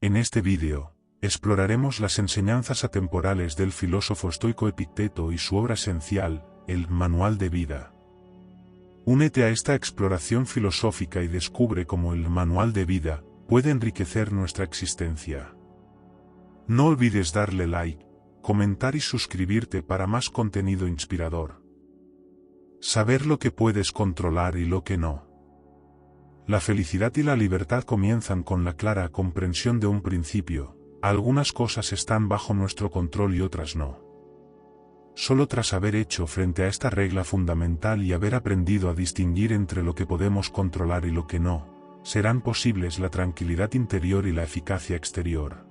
En este vídeo, exploraremos las enseñanzas atemporales del filósofo estoico Epicteto y su obra esencial, el Manual de Vida. Únete a esta exploración filosófica y descubre cómo el Manual de Vida puede enriquecer nuestra existencia. No olvides darle like, comentar y suscribirte para más contenido inspirador. Saber lo que puedes controlar y lo que no. La felicidad y la libertad comienzan con la clara comprensión de un principio: algunas cosas están bajo nuestro control y otras no. Solo tras haber hecho frente a esta regla fundamental y haber aprendido a distinguir entre lo que podemos controlar y lo que no, serán posibles la tranquilidad interior y la eficacia exterior.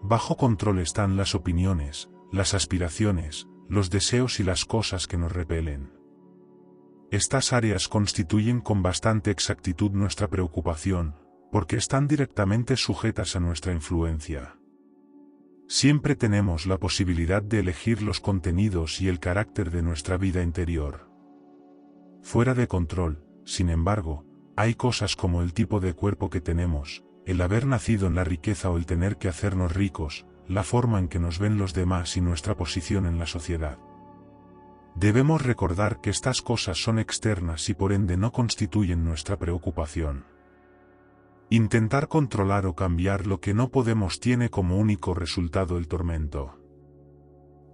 Bajo control están las opiniones, las aspiraciones, los deseos y las cosas que nos repelen. Estas áreas constituyen con bastante exactitud nuestra preocupación, porque están directamente sujetas a nuestra influencia. Siempre tenemos la posibilidad de elegir los contenidos y el carácter de nuestra vida interior. Fuera de control, sin embargo, hay cosas como el tipo de cuerpo que tenemos, el haber nacido en la riqueza o el tener que hacernos ricos, la forma en que nos ven los demás y nuestra posición en la sociedad. Debemos recordar que estas cosas son externas y por ende no constituyen nuestra preocupación. Intentar controlar o cambiar lo que no podemos tiene como único resultado el tormento.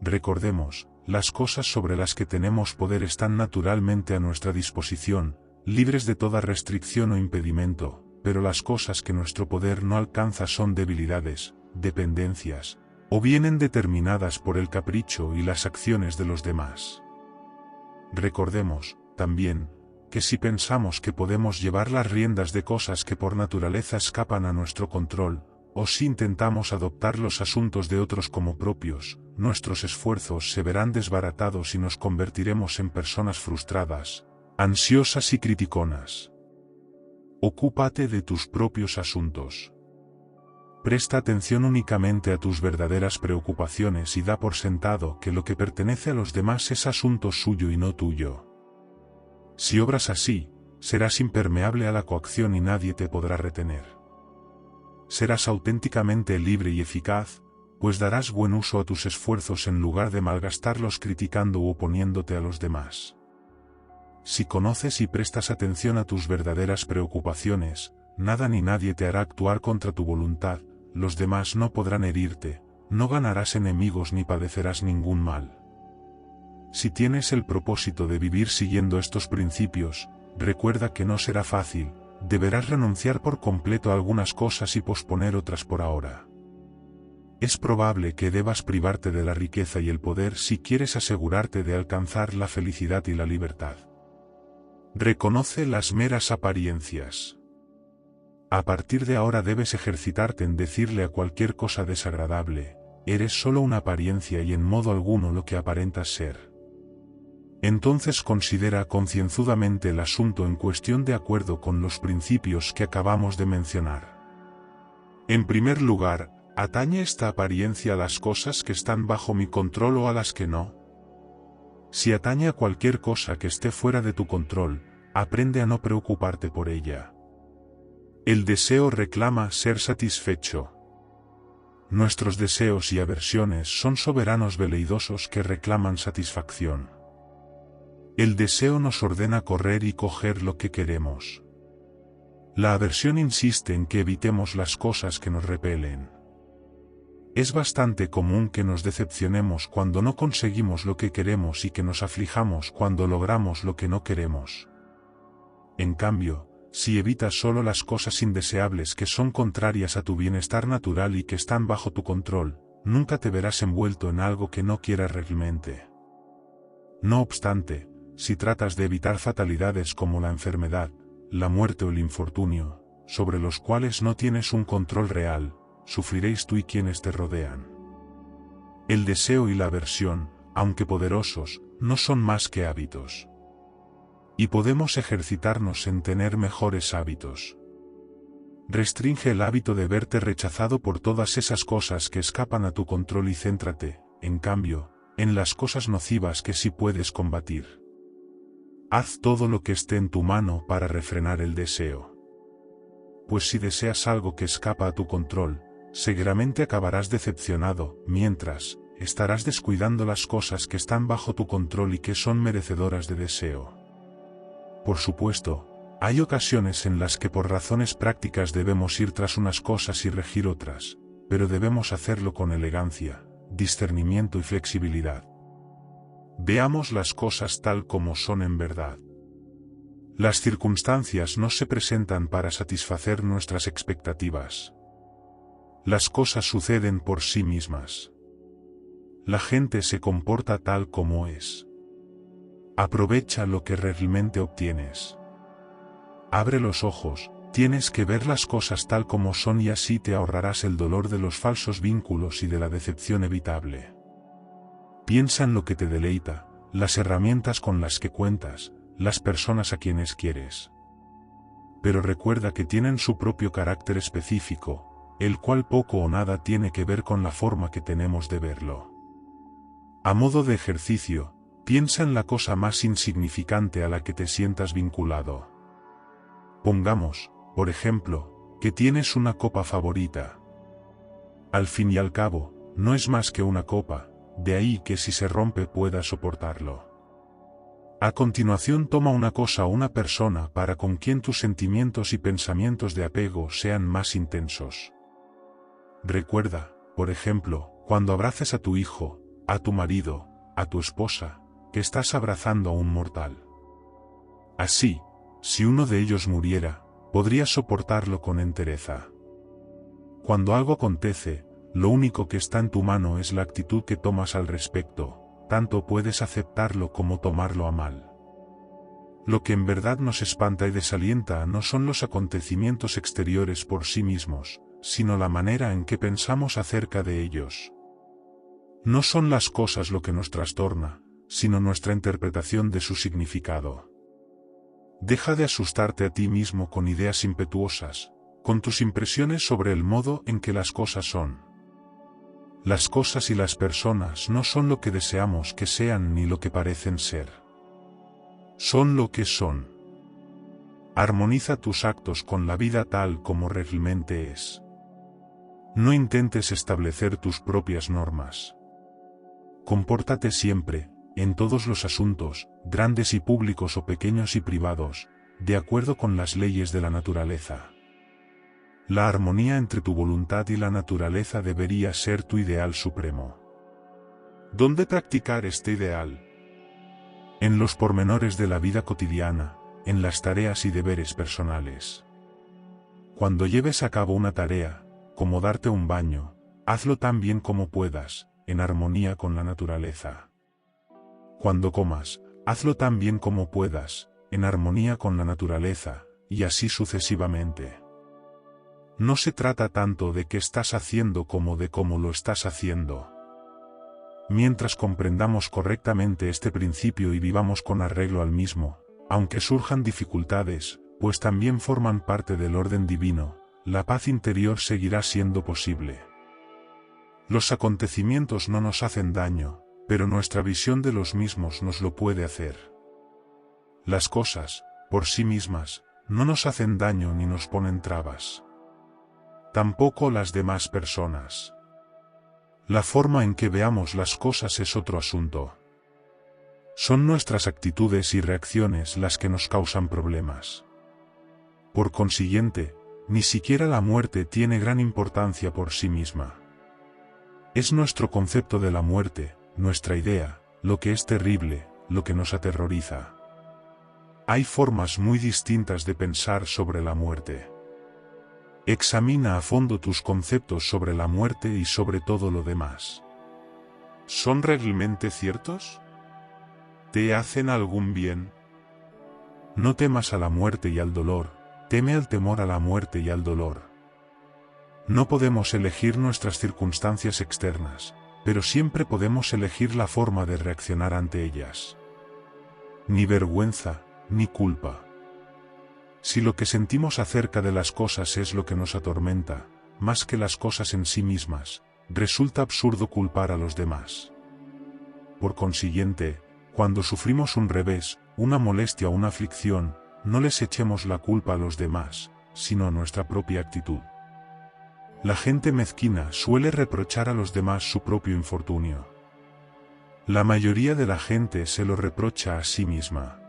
Recordemos, las cosas sobre las que tenemos poder están naturalmente a nuestra disposición, libres de toda restricción o impedimento, pero las cosas que nuestro poder no alcanza son debilidades, dependencias, o vienen determinadas por el capricho y las acciones de los demás. Recordemos, también, que si pensamos que podemos llevar las riendas de cosas que por naturaleza escapan a nuestro control, o si intentamos adoptar los asuntos de otros como propios, nuestros esfuerzos se verán desbaratados y nos convertiremos en personas frustradas, ansiosas y criticonas. Ocúpate de tus propios asuntos. Presta atención únicamente a tus verdaderas preocupaciones y da por sentado que lo que pertenece a los demás es asunto suyo y no tuyo. Si obras así, serás impermeable a la coacción y nadie te podrá retener. Serás auténticamente libre y eficaz, pues darás buen uso a tus esfuerzos en lugar de malgastarlos criticando u oponiéndote a los demás. Si conoces y prestas atención a tus verdaderas preocupaciones, nada ni nadie te hará actuar contra tu voluntad. Los demás no podrán herirte, no ganarás enemigos ni padecerás ningún mal. Si tienes el propósito de vivir siguiendo estos principios, recuerda que no será fácil, deberás renunciar por completo a algunas cosas y posponer otras por ahora. Es probable que debas privarte de la riqueza y el poder si quieres asegurarte de alcanzar la felicidad y la libertad. Reconoce las meras apariencias. A partir de ahora debes ejercitarte en decirle a cualquier cosa desagradable: eres solo una apariencia y en modo alguno lo que aparentas ser. Entonces considera concienzudamente el asunto en cuestión de acuerdo con los principios que acabamos de mencionar. En primer lugar, ¿atañe esta apariencia a las cosas que están bajo mi control o a las que no? Si atañe a cualquier cosa que esté fuera de tu control, aprende a no preocuparte por ella. El deseo reclama ser satisfecho. Nuestros deseos y aversiones son soberanos veleidosos que reclaman satisfacción. El deseo nos ordena correr y coger lo que queremos. La aversión insiste en que evitemos las cosas que nos repelen. Es bastante común que nos decepcionemos cuando no conseguimos lo que queremos y que nos aflijamos cuando logramos lo que no queremos. En cambio, si evitas solo las cosas indeseables que son contrarias a tu bienestar natural y que están bajo tu control, nunca te verás envuelto en algo que no quieras realmente. No obstante, si tratas de evitar fatalidades como la enfermedad, la muerte o el infortunio, sobre los cuales no tienes un control real, sufriréis tú y quienes te rodean. El deseo y la aversión, aunque poderosos, no son más que hábitos. Y podemos ejercitarnos en tener mejores hábitos. Restringe el hábito de verte rechazado por todas esas cosas que escapan a tu control y céntrate, en cambio, en las cosas nocivas que sí puedes combatir. Haz todo lo que esté en tu mano para refrenar el deseo. pues si deseas algo que escapa a tu control, seguramente acabarás decepcionado, mientras, estarás descuidando las cosas que están bajo tu control y que son merecedoras de deseo. Por supuesto, hay ocasiones en las que por razones prácticas debemos ir tras unas cosas y regir otras, pero debemos hacerlo con elegancia, discernimiento y flexibilidad. Veamos las cosas tal como son en verdad. Las circunstancias no se presentan para satisfacer nuestras expectativas. Las cosas suceden por sí mismas. La gente se comporta tal como es. Aprovecha lo que realmente obtienes. Abre los ojos, tienes que ver las cosas tal como son y así te ahorrarás el dolor de los falsos vínculos y de la decepción evitable. Piensa en lo que te deleita, las herramientas con las que cuentas, las personas a quienes quieres. Pero recuerda que tienen su propio carácter específico, el cual poco o nada tiene que ver con la forma que tenemos de verlo. A modo de ejercicio, piensa en la cosa más insignificante a la que te sientas vinculado. Pongamos, por ejemplo, que tienes una copa favorita. Al fin y al cabo, no es más que una copa, de ahí que si se rompe puedas soportarlo. A continuación toma una cosa o una persona para con quien tus sentimientos y pensamientos de apego sean más intensos. Recuerda, por ejemplo, cuando abraces a tu hijo, a tu marido, a tu esposa, que estás abrazando a un mortal. Así, si uno de ellos muriera, podrías soportarlo con entereza. Cuando algo acontece, lo único que está en tu mano es la actitud que tomas al respecto, tanto puedes aceptarlo como tomarlo a mal. Lo que en verdad nos espanta y desalienta no son los acontecimientos exteriores por sí mismos, sino la manera en que pensamos acerca de ellos. No son las cosas lo que nos trastorna, sino nuestra interpretación de su significado. Deja de asustarte a ti mismo con ideas impetuosas, con tus impresiones sobre el modo en que las cosas son. Las cosas y las personas no son lo que deseamos que sean ni lo que parecen ser. Son lo que son. Armoniza tus actos con la vida tal como realmente es. No intentes establecer tus propias normas. Compórtate siempre, en todos los asuntos, grandes y públicos o pequeños y privados, de acuerdo con las leyes de la naturaleza. La armonía entre tu voluntad y la naturaleza debería ser tu ideal supremo. ¿Dónde practicar este ideal? En los pormenores de la vida cotidiana, en las tareas y deberes personales. Cuando lleves a cabo una tarea, como darte un baño, hazlo tan bien como puedas, en armonía con la naturaleza. Cuando comas, hazlo tan bien como puedas, en armonía con la naturaleza, y así sucesivamente. No se trata tanto de qué estás haciendo como de cómo lo estás haciendo. Mientras comprendamos correctamente este principio y vivamos con arreglo al mismo, aunque surjan dificultades, pues también forman parte del orden divino, la paz interior seguirá siendo posible. Los acontecimientos no nos hacen daño, pero nuestra visión de los mismos nos lo puede hacer. Las cosas, por sí mismas, no nos hacen daño ni nos ponen trabas. Tampoco las demás personas. La forma en que veamos las cosas es otro asunto. Son nuestras actitudes y reacciones las que nos causan problemas. Por consiguiente, ni siquiera la muerte tiene gran importancia por sí misma. Es nuestro concepto de la muerte, nuestra idea, lo que es terrible, lo que nos aterroriza. Hay formas muy distintas de pensar sobre la muerte. Examina a fondo tus conceptos sobre la muerte y sobre todo lo demás. ¿Son realmente ciertos? ¿Te hacen algún bien? No temas a la muerte y al dolor, teme al temor a la muerte y al dolor. No podemos elegir nuestras circunstancias externas, pero siempre podemos elegir la forma de reaccionar ante ellas. Ni vergüenza, ni culpa. Si lo que sentimos acerca de las cosas es lo que nos atormenta, más que las cosas en sí mismas, resulta absurdo culpar a los demás. Por consiguiente, cuando sufrimos un revés, una molestia o una aflicción, no les echemos la culpa a los demás, sino a nuestra propia actitud. La gente mezquina suele reprochar a los demás su propio infortunio. La mayoría de la gente se lo reprocha a sí misma.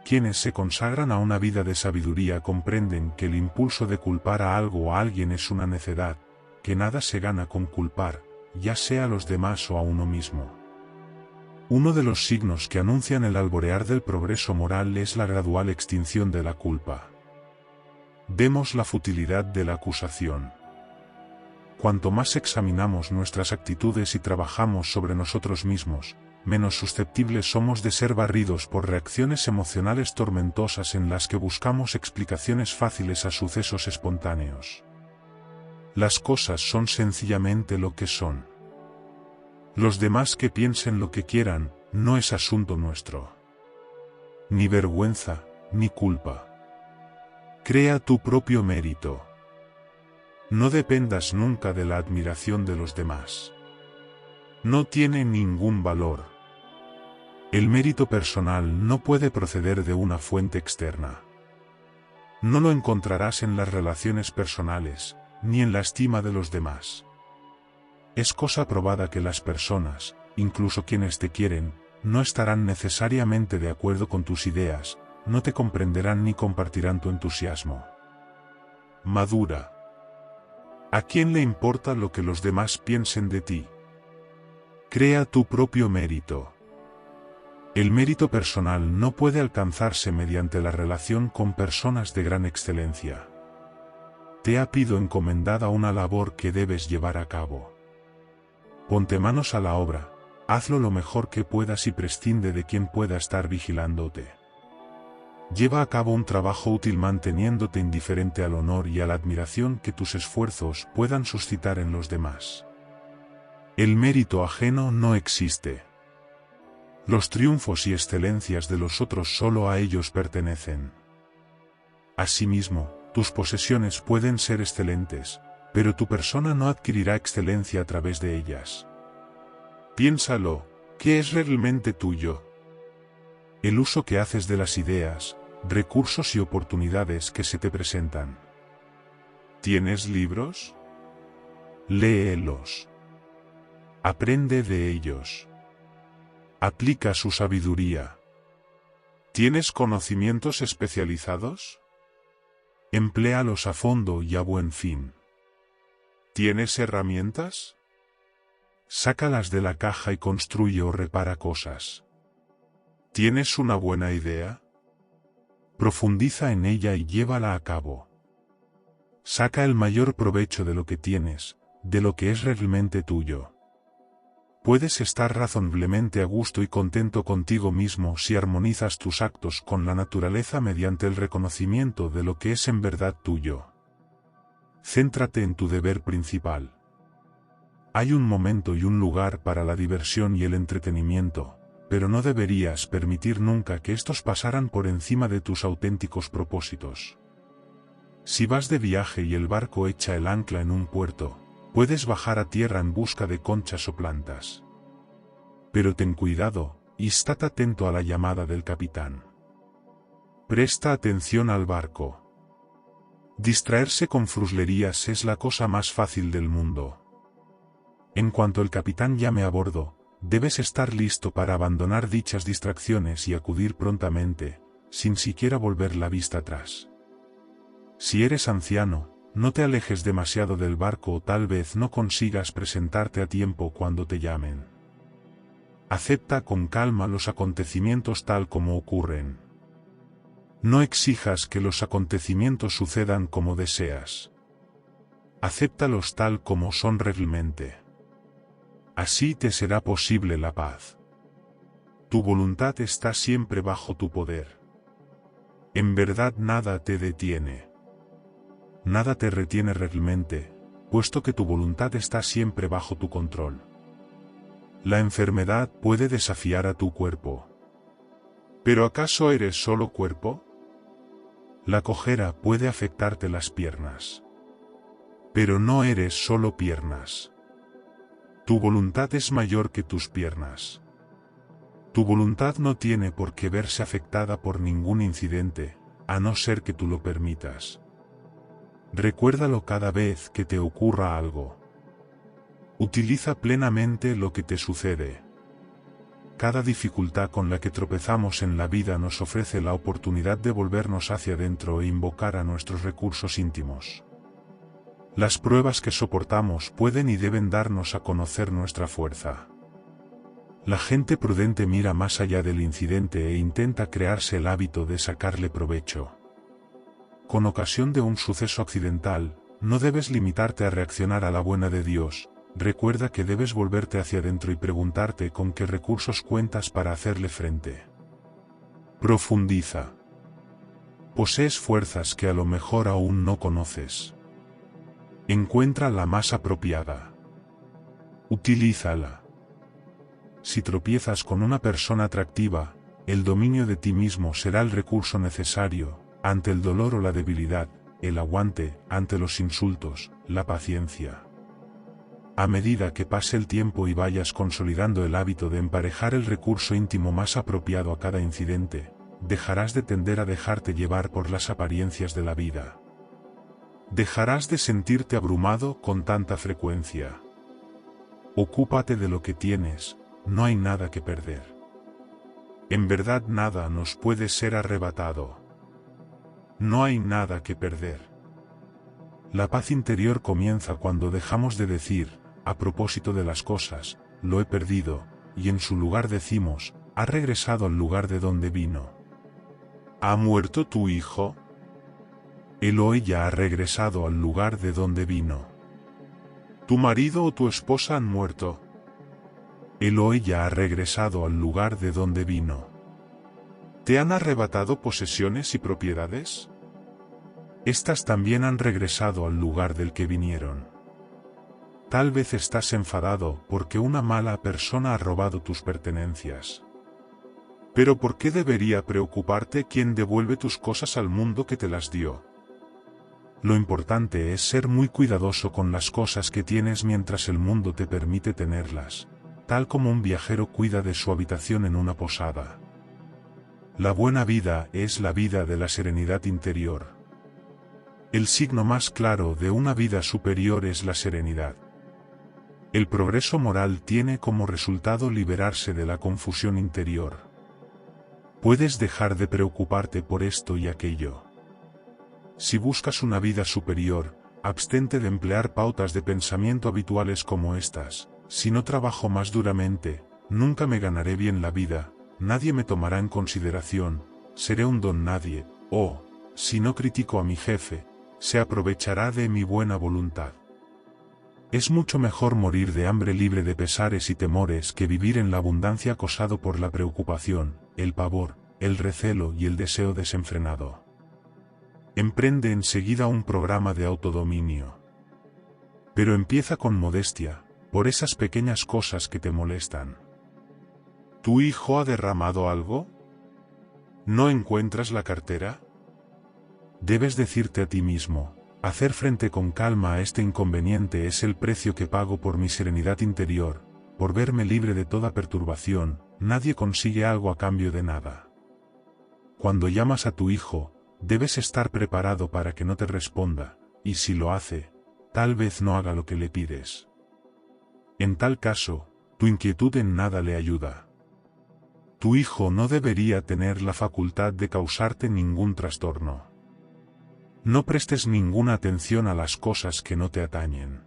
Quienes se consagran a una vida de sabiduría comprenden que el impulso de culpar a algo o a alguien es una necedad, que nada se gana con culpar, ya sea a los demás o a uno mismo. Uno de los signos que anuncian el alborear del progreso moral es la gradual extinción de la culpa. Vemos la futilidad de la acusación. Cuanto más examinamos nuestras actitudes y trabajamos sobre nosotros mismos, menos susceptibles somos de ser barridos por reacciones emocionales tormentosas en las que buscamos explicaciones fáciles a sucesos espontáneos. Las cosas son sencillamente lo que son. Los demás que piensen lo que quieran, no es asunto nuestro. Ni vergüenza, ni culpa. Crea tu propio mérito. No dependas nunca de la admiración de los demás. No tiene ningún valor. El mérito personal no puede proceder de una fuente externa. No lo encontrarás en las relaciones personales, ni en la estima de los demás. Es cosa probada que las personas, incluso quienes te quieren, no estarán necesariamente de acuerdo con tus ideas, no te comprenderán ni compartirán tu entusiasmo. Madura. ¿A quién le importa lo que los demás piensen de ti? Crea tu propio mérito. El mérito personal no puede alcanzarse mediante la relación con personas de gran excelencia. Te ha sido encomendada una labor que debes llevar a cabo. Ponte manos a la obra, hazlo lo mejor que puedas y prescinde de quien pueda estar vigilándote. Lleva a cabo un trabajo útil manteniéndote indiferente al honor y a la admiración que tus esfuerzos puedan suscitar en los demás. El mérito ajeno no existe. Los triunfos y excelencias de los otros solo a ellos pertenecen. Asimismo, tus posesiones pueden ser excelentes, pero tu persona no adquirirá excelencia a través de ellas. Piénsalo, ¿qué es realmente tuyo? El uso que haces de las ideas, recursos y oportunidades que se te presentan. ¿Tienes libros? Léelos. Aprende de ellos. Aplica su sabiduría. ¿Tienes conocimientos especializados? Empléalos a fondo y a buen fin. ¿Tienes herramientas? Sácalas de la caja y construye o repara cosas. ¿Tienes una buena idea? Profundiza en ella y llévala a cabo. Saca el mayor provecho de lo que tienes, de lo que es realmente tuyo. Puedes estar razonablemente a gusto y contento contigo mismo si armonizas tus actos con la naturaleza mediante el reconocimiento de lo que es en verdad tuyo. Céntrate en tu deber principal. Hay un momento y un lugar para la diversión y el entretenimiento, pero no deberías permitir nunca que estos pasaran por encima de tus auténticos propósitos. Si vas de viaje y el barco echa el ancla en un puerto, puedes bajar a tierra en busca de conchas o plantas. Pero ten cuidado, y estate atento a la llamada del capitán. Presta atención al barco. Distraerse con fruslerías es la cosa más fácil del mundo. En cuanto el capitán llame a bordo, debes estar listo para abandonar dichas distracciones y acudir prontamente, sin siquiera volver la vista atrás. Si eres anciano, no te alejes demasiado del barco o tal vez no consigas presentarte a tiempo cuando te llamen. Acepta con calma los acontecimientos tal como ocurren. No exijas que los acontecimientos sucedan como deseas. Acéptalos tal como son realmente. Así te será posible la paz. Tu voluntad está siempre bajo tu poder. En verdad nada te detiene. Nada te retiene realmente, puesto que tu voluntad está siempre bajo tu control. La enfermedad puede desafiar a tu cuerpo. ¿Pero acaso eres solo cuerpo? La cojera puede afectarte las piernas. Pero no eres solo piernas. Tu voluntad es mayor que tus piernas. Tu voluntad no tiene por qué verse afectada por ningún incidente, a no ser que tú lo permitas. Recuérdalo cada vez que te ocurra algo. Utiliza plenamente lo que te sucede. Cada dificultad con la que tropezamos en la vida nos ofrece la oportunidad de volvernos hacia adentro e invocar a nuestros recursos íntimos. Las pruebas que soportamos pueden y deben darnos a conocer nuestra fuerza. La gente prudente mira más allá del incidente e intenta crearse el hábito de sacarle provecho. Con ocasión de un suceso accidental, no debes limitarte a reaccionar a la buena de Dios. Recuerda que debes volverte hacia adentro y preguntarte con qué recursos cuentas para hacerle frente. Profundiza. Posees fuerzas que a lo mejor aún no conoces. Encuentra la más apropiada. Utilízala. Si tropiezas con una persona atractiva, el dominio de ti mismo será el recurso necesario, ante el dolor o la debilidad, el aguante, ante los insultos, la paciencia. A medida que pase el tiempo y vayas consolidando el hábito de emparejar el recurso íntimo más apropiado a cada incidente, dejarás de tender a dejarte llevar por las apariencias de la vida. Dejarás de sentirte abrumado con tanta frecuencia. Ocúpate de lo que tienes, no hay nada que perder. En verdad nada nos puede ser arrebatado. No hay nada que perder. La paz interior comienza cuando dejamos de decir, a propósito de las cosas, lo he perdido, y en su lugar decimos, ha regresado al lugar de donde vino. ¿Ha muerto tu hijo? Él o ella ha regresado al lugar de donde vino. ¿Tu marido o tu esposa han muerto? Él o ella ha regresado al lugar de donde vino. ¿Te han arrebatado posesiones y propiedades? Estas también han regresado al lugar del que vinieron. Tal vez estás enfadado porque una mala persona ha robado tus pertenencias. Pero ¿por qué debería preocuparte quién devuelve tus cosas al mundo que te las dio? Lo importante es ser muy cuidadoso con las cosas que tienes mientras el mundo te permite tenerlas, tal como un viajero cuida de su habitación en una posada. La buena vida es la vida de la serenidad interior. El signo más claro de una vida superior es la serenidad. El progreso moral tiene como resultado liberarse de la confusión interior. Puedes dejar de preocuparte por esto y aquello. Si buscas una vida superior, abstente de emplear pautas de pensamiento habituales como estas: si no trabajo más duramente, nunca me ganaré bien la vida, nadie me tomará en consideración, seré un don nadie, o, si no critico a mi jefe, se aprovechará de mi buena voluntad. Es mucho mejor morir de hambre libre de pesares y temores que vivir en la abundancia acosado por la preocupación, el pavor, el recelo y el deseo desenfrenado. Emprende enseguida un programa de autodominio. Pero empieza con modestia, por esas pequeñas cosas que te molestan. ¿Tu hijo ha derramado algo? ¿No encuentras la cartera? Debes decirte a ti mismo: hacer frente con calma a este inconveniente es el precio que pago por mi serenidad interior, por verme libre de toda perturbación. Nadie consigue algo a cambio de nada. Cuando llamas a tu hijo, debes estar preparado para que no te responda, y si lo hace, tal vez no haga lo que le pides. En tal caso, tu inquietud en nada le ayuda. Tu hijo no debería tener la facultad de causarte ningún trastorno. No prestes ninguna atención a las cosas que no te atañen.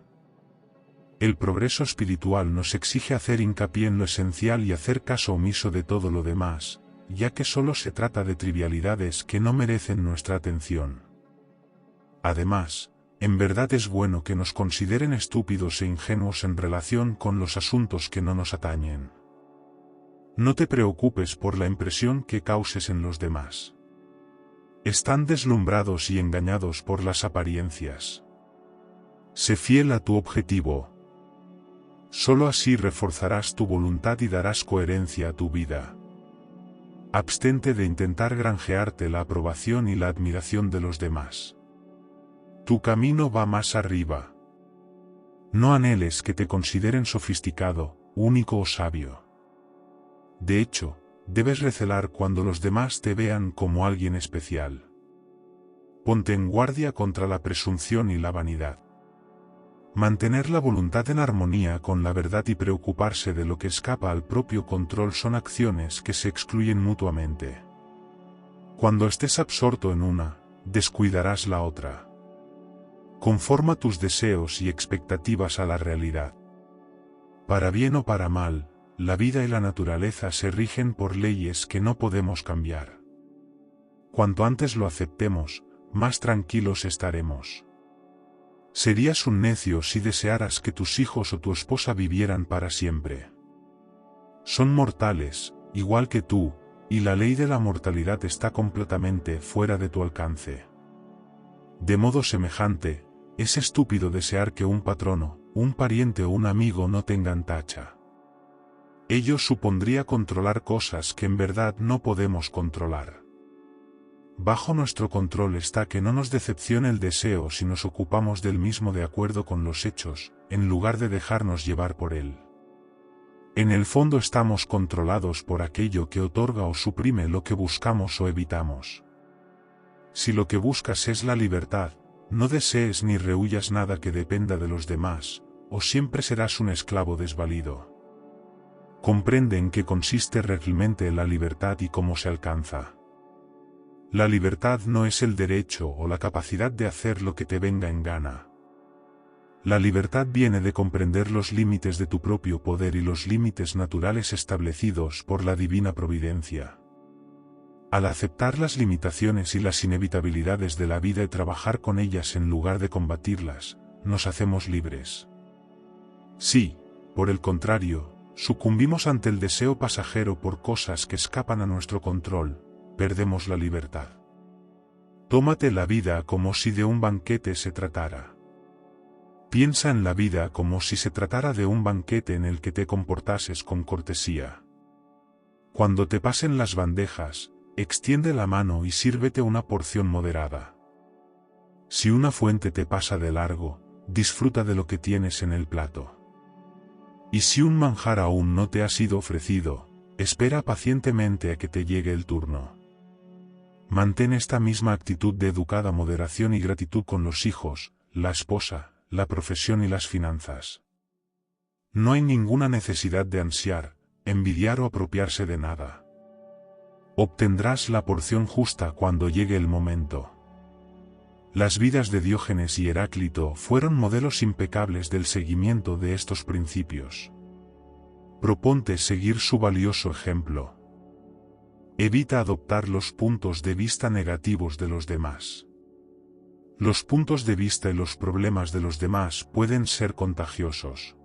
El progreso espiritual nos exige hacer hincapié en lo esencial y hacer caso omiso de todo lo demás, ya que solo se trata de trivialidades que no merecen nuestra atención. Además, en verdad es bueno que nos consideren estúpidos e ingenuos en relación con los asuntos que no nos atañen. No te preocupes por la impresión que causes en los demás. Están deslumbrados y engañados por las apariencias. Sé fiel a tu objetivo. Solo así reforzarás tu voluntad y darás coherencia a tu vida. Abstente de intentar granjearte la aprobación y la admiración de los demás. Tu camino va más arriba. No anheles que te consideren sofisticado, único o sabio. De hecho, debes recelar cuando los demás te vean como alguien especial. Ponte en guardia contra la presunción y la vanidad. Mantener la voluntad en armonía con la verdad y preocuparse de lo que escapa al propio control son acciones que se excluyen mutuamente. Cuando estés absorto en una, descuidarás la otra. Conforma tus deseos y expectativas a la realidad. Para bien o para mal, la vida y la naturaleza se rigen por leyes que no podemos cambiar. Cuanto antes lo aceptemos, más tranquilos estaremos. Serías un necio si desearas que tus hijos o tu esposa vivieran para siempre. Son mortales, igual que tú, y la ley de la mortalidad está completamente fuera de tu alcance. De modo semejante, es estúpido desear que un patrono, un pariente o un amigo no tengan tacha. Ello supondría controlar cosas que en verdad no podemos controlar. Bajo nuestro control está que no nos decepcione el deseo si nos ocupamos del mismo de acuerdo con los hechos, en lugar de dejarnos llevar por él. En el fondo estamos controlados por aquello que otorga o suprime lo que buscamos o evitamos. Si lo que buscas es la libertad, no desees ni rehuyas nada que dependa de los demás, o siempre serás un esclavo desvalido. Comprende en qué consiste realmente la libertad y cómo se alcanza. La libertad no es el derecho o la capacidad de hacer lo que te venga en gana. La libertad viene de comprender los límites de tu propio poder y los límites naturales establecidos por la divina providencia. Al aceptar las limitaciones y las inevitabilidades de la vida y trabajar con ellas en lugar de combatirlas, nos hacemos libres. Si, por el contrario, sucumbimos ante el deseo pasajero por cosas que escapan a nuestro control, perdemos la libertad. Tómate la vida como si de un banquete se tratara. Piensa en la vida como si se tratara de un banquete en el que te comportases con cortesía. Cuando te pasen las bandejas, extiende la mano y sírvete una porción moderada. Si una fuente te pasa de largo, disfruta de lo que tienes en el plato. Y si un manjar aún no te ha sido ofrecido, espera pacientemente a que te llegue el turno. Mantén esta misma actitud de educada moderación y gratitud con los hijos, la esposa, la profesión y las finanzas. No hay ninguna necesidad de ansiar, envidiar o apropiarse de nada. Obtendrás la porción justa cuando llegue el momento. Las vidas de Diógenes y Heráclito fueron modelos impecables del seguimiento de estos principios. Proponte seguir su valioso ejemplo. Evita adoptar los puntos de vista negativos de los demás. Los puntos de vista y los problemas de los demás pueden ser contagiosos.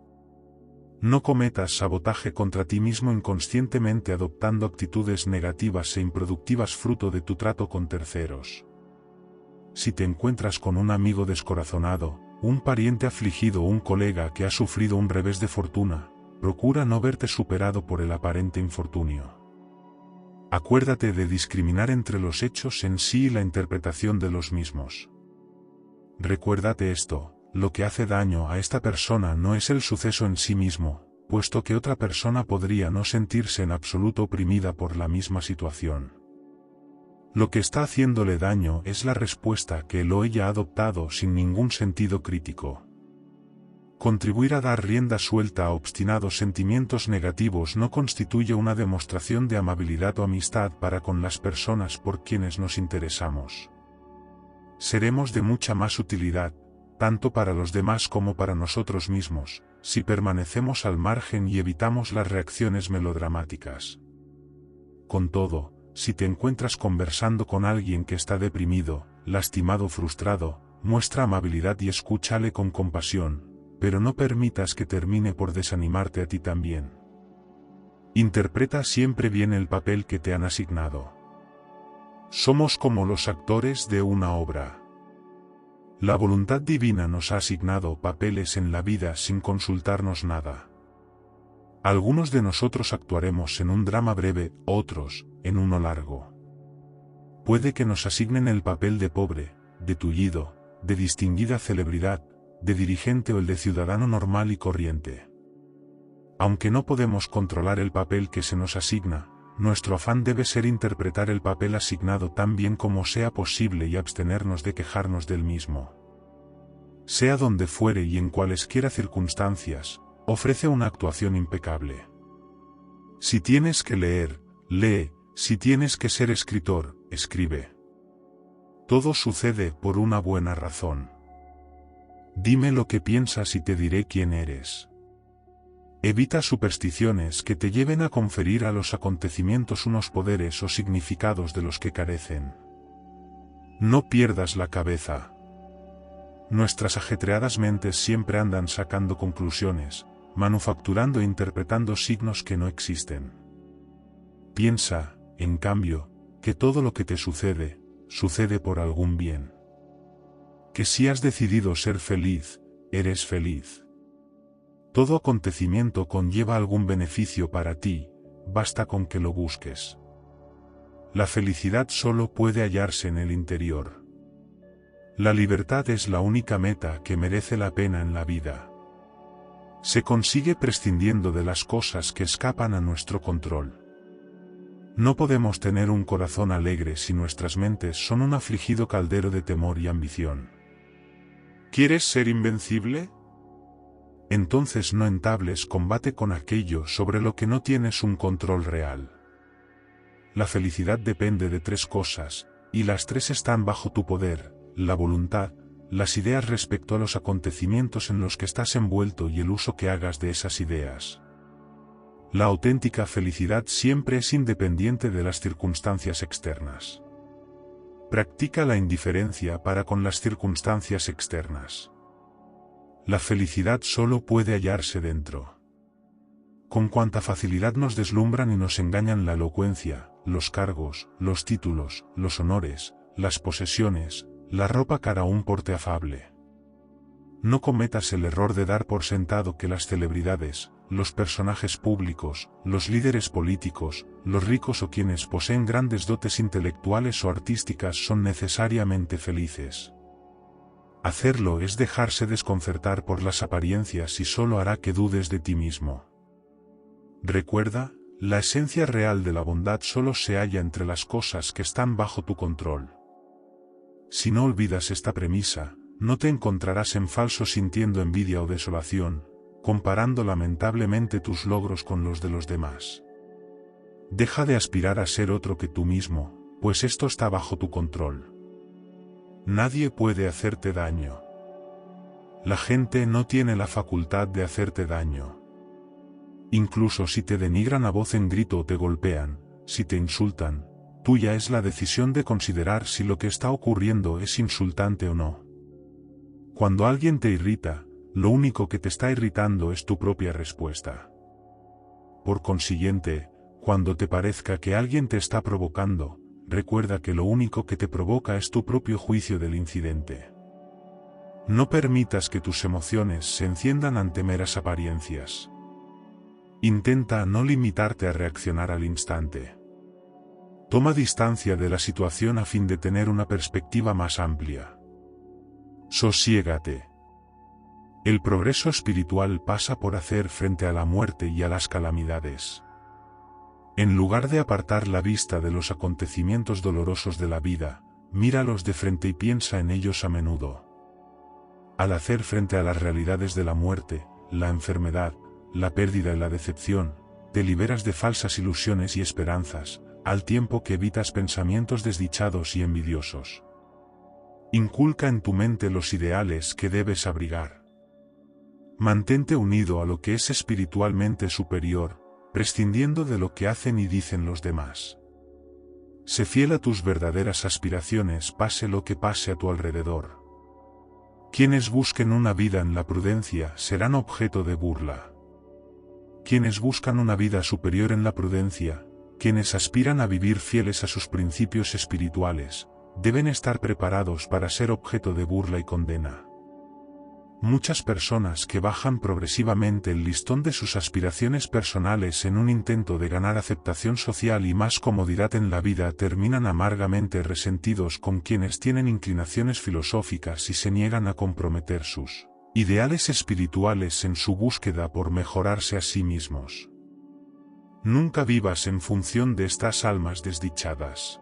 No cometas sabotaje contra ti mismo inconscientemente adoptando actitudes negativas e improductivas fruto de tu trato con terceros. Si te encuentras con un amigo descorazonado, un pariente afligido o un colega que ha sufrido un revés de fortuna, procura no verte superado por el aparente infortunio. Acuérdate de discriminar entre los hechos en sí y la interpretación de los mismos. Recuérdate esto, lo que hace daño a esta persona no es el suceso en sí mismo, puesto que otra persona podría no sentirse en absoluto oprimida por la misma situación. Lo que está haciéndole daño es la respuesta que él o ella ha adoptado sin ningún sentido crítico. Contribuir a dar rienda suelta a obstinados sentimientos negativos no constituye una demostración de amabilidad o amistad para con las personas por quienes nos interesamos. Seremos de mucha más utilidad, tanto para los demás como para nosotros mismos, si permanecemos al margen y evitamos las reacciones melodramáticas. Con todo, si te encuentras conversando con alguien que está deprimido, lastimado o frustrado, muestra amabilidad y escúchale con compasión, pero no permitas que termine por desanimarte a ti también. Interpreta siempre bien el papel que te han asignado. Somos como los actores de una obra. La voluntad divina nos ha asignado papeles en la vida sin consultarnos nada. Algunos de nosotros actuaremos en un drama breve, otros, en uno largo. Puede que nos asignen el papel de pobre, de tullido, de distinguida celebridad, de dirigente o el de ciudadano normal y corriente. Aunque no podemos controlar el papel que se nos asigna, nuestro afán debe ser interpretar el papel asignado tan bien como sea posible y abstenernos de quejarnos del mismo. Sea donde fuere y en cualesquiera circunstancias, ofrece una actuación impecable. Si tienes que leer, lee, si tienes que ser escritor, escribe. Todo sucede por una buena razón. Dime lo que piensas y te diré quién eres. Evita supersticiones que te lleven a conferir a los acontecimientos unos poderes o significados de los que carecen. No pierdas la cabeza. Nuestras ajetreadas mentes siempre andan sacando conclusiones, manufacturando e interpretando signos que no existen. Piensa, en cambio, que todo lo que te sucede, sucede por algún bien. Que si has decidido ser feliz, eres feliz. Todo acontecimiento conlleva algún beneficio para ti, basta con que lo busques. La felicidad solo puede hallarse en el interior. La libertad es la única meta que merece la pena en la vida. Se consigue prescindiendo de las cosas que escapan a nuestro control. No podemos tener un corazón alegre si nuestras mentes son un afligido caldero de temor y ambición. ¿Quieres ser invencible? Entonces no entables combate con aquello sobre lo que no tienes un control real. La felicidad depende de tres cosas, y las tres están bajo tu poder: la voluntad, las ideas respecto a los acontecimientos en los que estás envuelto y el uso que hagas de esas ideas. La auténtica felicidad siempre es independiente de las circunstancias externas. Practica la indiferencia para con las circunstancias externas. La felicidad solo puede hallarse dentro. Con cuánta facilidad nos deslumbran y nos engañan la elocuencia, los cargos, los títulos, los honores, las posesiones, la ropa cara a un porte afable. No cometas el error de dar por sentado que las celebridades, los personajes públicos, los líderes políticos, los ricos o quienes poseen grandes dotes intelectuales o artísticas son necesariamente felices. Hacerlo es dejarse desconcertar por las apariencias y solo hará que dudes de ti mismo. Recuerda, la esencia real de la bondad solo se halla entre las cosas que están bajo tu control. Si no olvidas esta premisa, no te encontrarás en falso sintiendo envidia o desolación, comparando lamentablemente tus logros con los de los demás. Deja de aspirar a ser otro que tú mismo, pues esto está bajo tu control. Nadie puede hacerte daño. La gente no tiene la facultad de hacerte daño. Incluso si te denigran a voz en grito o te golpean, si te insultan, tuya es la decisión de considerar si lo que está ocurriendo es insultante o no. Cuando alguien te irrita, lo único que te está irritando es tu propia respuesta. Por consiguiente, cuando te parezca que alguien te está provocando, recuerda que lo único que te provoca es tu propio juicio del incidente. No permitas que tus emociones se enciendan ante meras apariencias. Intenta no limitarte a reaccionar al instante. Toma distancia de la situación a fin de tener una perspectiva más amplia. Sosiégate. El progreso espiritual pasa por hacer frente a la muerte y a las calamidades. En lugar de apartar la vista de los acontecimientos dolorosos de la vida, míralos de frente y piensa en ellos a menudo. Al hacer frente a las realidades de la muerte, la enfermedad, la pérdida y la decepción, te liberas de falsas ilusiones y esperanzas, al tiempo que evitas pensamientos desdichados y envidiosos. Inculca en tu mente los ideales que debes abrigar. Mantente unido a lo que es espiritualmente superior, prescindiendo de lo que hacen y dicen los demás. Sé fiel a tus verdaderas aspiraciones pase lo que pase a tu alrededor. Quienes busquen una vida en la prudencia serán objeto de burla. Quienes buscan una vida superior en la prudencia, quienes aspiran a vivir fieles a sus principios espirituales, deben estar preparados para ser objeto de burla y condena. Muchas personas que bajan progresivamente el listón de sus aspiraciones personales en un intento de ganar aceptación social y más comodidad en la vida terminan amargamente resentidos con quienes tienen inclinaciones filosóficas y se niegan a comprometer sus ideales espirituales en su búsqueda por mejorarse a sí mismos. Nunca vivas en función de estas almas desdichadas.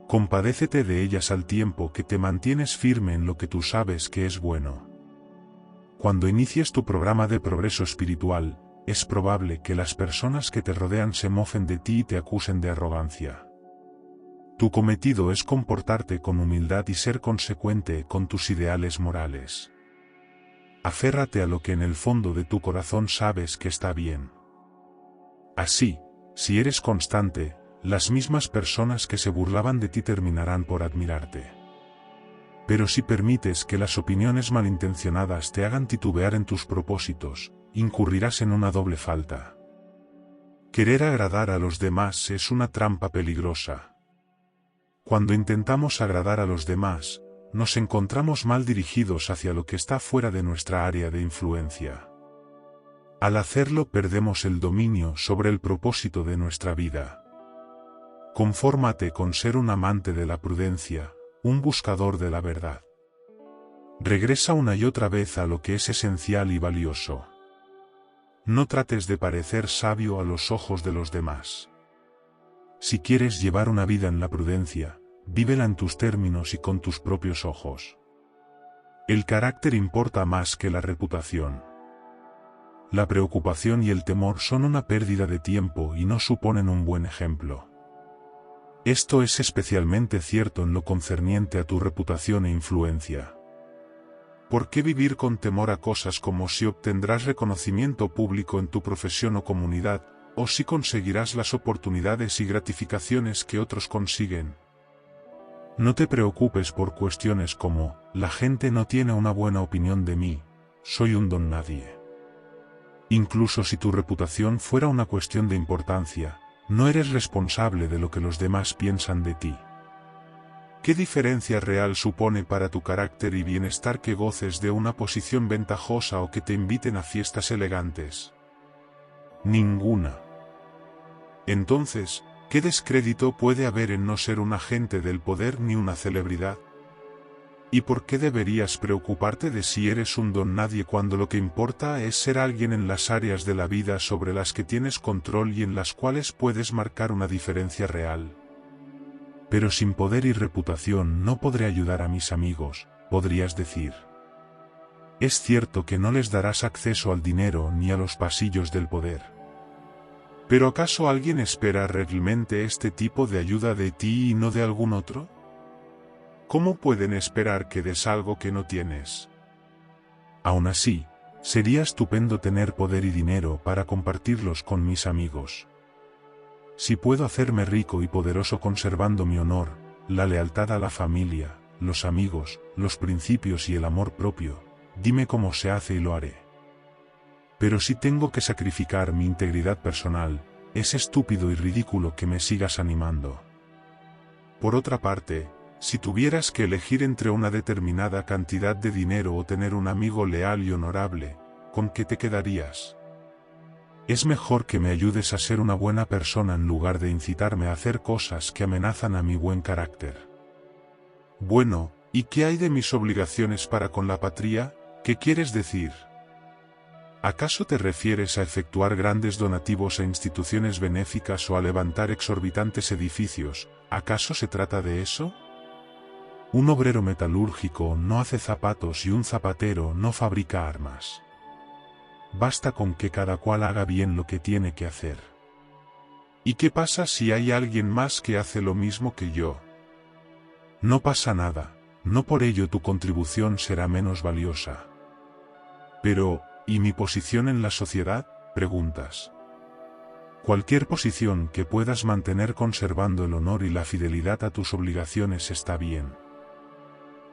Compadécete de ellas al tiempo que te mantienes firme en lo que tú sabes que es bueno. Cuando inicies tu programa de progreso espiritual, es probable que las personas que te rodean se mofen de ti y te acusen de arrogancia. Tu cometido es comportarte con humildad y ser consecuente con tus ideales morales. Aférrate a lo que en el fondo de tu corazón sabes que está bien. Así, si eres constante, las mismas personas que se burlaban de ti terminarán por admirarte. Pero si permites que las opiniones malintencionadas te hagan titubear en tus propósitos, incurrirás en una doble falta. Querer agradar a los demás es una trampa peligrosa. Cuando intentamos agradar a los demás, nos encontramos mal dirigidos hacia lo que está fuera de nuestra área de influencia. Al hacerlo perdemos el dominio sobre el propósito de nuestra vida. Confórmate con ser un amante de la prudencia, un buscador de la verdad. Regresa una y otra vez a lo que es esencial y valioso. No trates de parecer sabio a los ojos de los demás. Si quieres llevar una vida en la prudencia, vívela en tus términos y con tus propios ojos. El carácter importa más que la reputación. La preocupación y el temor son una pérdida de tiempo y no suponen un buen ejemplo. Esto es especialmente cierto en lo concerniente a tu reputación e influencia. ¿Por qué vivir con temor a cosas como si obtendrás reconocimiento público en tu profesión o comunidad, o si conseguirás las oportunidades y gratificaciones que otros consiguen? No te preocupes por cuestiones como, la gente no tiene una buena opinión de mí, soy un don nadie. Incluso si tu reputación fuera una cuestión de importancia, no eres responsable de lo que los demás piensan de ti. ¿Qué diferencia real supone para tu carácter y bienestar que goces de una posición ventajosa o que te inviten a fiestas elegantes? Ninguna. Entonces, ¿qué descrédito puede haber en no ser un agente del poder ni una celebridad? ¿Y por qué deberías preocuparte de si eres un don nadie cuando lo que importa es ser alguien en las áreas de la vida sobre las que tienes control y en las cuales puedes marcar una diferencia real? Pero sin poder y reputación no podré ayudar a mis amigos, podrías decir. Es cierto que no les darás acceso al dinero ni a los pasillos del poder. ¿Pero acaso alguien espera realmente este tipo de ayuda de ti y no de algún otro? ¿Cómo pueden esperar que des algo que no tienes? Aún así, sería estupendo tener poder y dinero para compartirlos con mis amigos. Si puedo hacerme rico y poderoso conservando mi honor, la lealtad a la familia, los amigos, los principios y el amor propio, dime cómo se hace y lo haré. Pero si tengo que sacrificar mi integridad personal, es estúpido y ridículo que me sigas animando. Por otra parte, si tuvieras que elegir entre una determinada cantidad de dinero o tener un amigo leal y honorable, ¿con qué te quedarías? Es mejor que me ayudes a ser una buena persona en lugar de incitarme a hacer cosas que amenazan a mi buen carácter. Bueno, ¿y qué hay de mis obligaciones para con la patria? ¿Qué quieres decir? ¿Acaso te refieres a efectuar grandes donativos a instituciones benéficas o a levantar exorbitantes edificios? ¿Acaso se trata de eso? Un obrero metalúrgico no hace zapatos y un zapatero no fabrica armas. Basta con que cada cual haga bien lo que tiene que hacer. ¿Y qué pasa si hay alguien más que hace lo mismo que yo? No pasa nada, no por ello tu contribución será menos valiosa. Pero, ¿y mi posición en la sociedad?, preguntas. Cualquier posición que puedas mantener conservando el honor y la fidelidad a tus obligaciones está bien.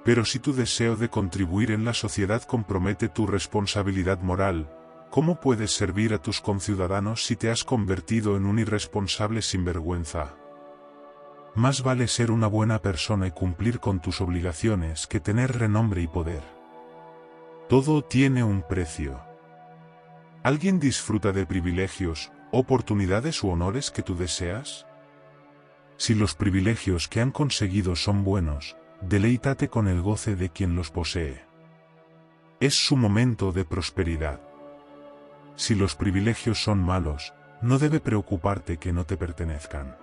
Pero si tu deseo de contribuir en la sociedad compromete tu responsabilidad moral, ¿cómo puedes servir a tus conciudadanos si te has convertido en un irresponsable sinvergüenza? Más vale ser una buena persona y cumplir con tus obligaciones que tener renombre y poder. Todo tiene un precio. ¿Alguien disfruta de privilegios, oportunidades u honores que tú deseas? Si los privilegios que han conseguido son buenos, deleítate con el goce de quien los posee. Es su momento de prosperidad. Si los privilegios son malos, no debe preocuparte que no te pertenezcan.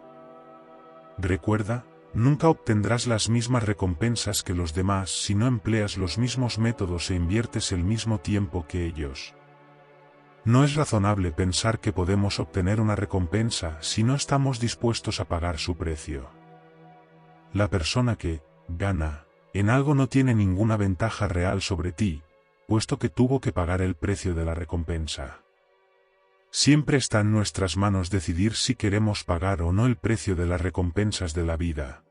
Recuerda, nunca obtendrás las mismas recompensas que los demás si no empleas los mismos métodos e inviertes el mismo tiempo que ellos. No es razonable pensar que podemos obtener una recompensa si no estamos dispuestos a pagar su precio. La persona que gana en algo no tiene ninguna ventaja real sobre ti, puesto que tuvo que pagar el precio de la recompensa. Siempre está en nuestras manos decidir si queremos pagar o no el precio de las recompensas de la vida.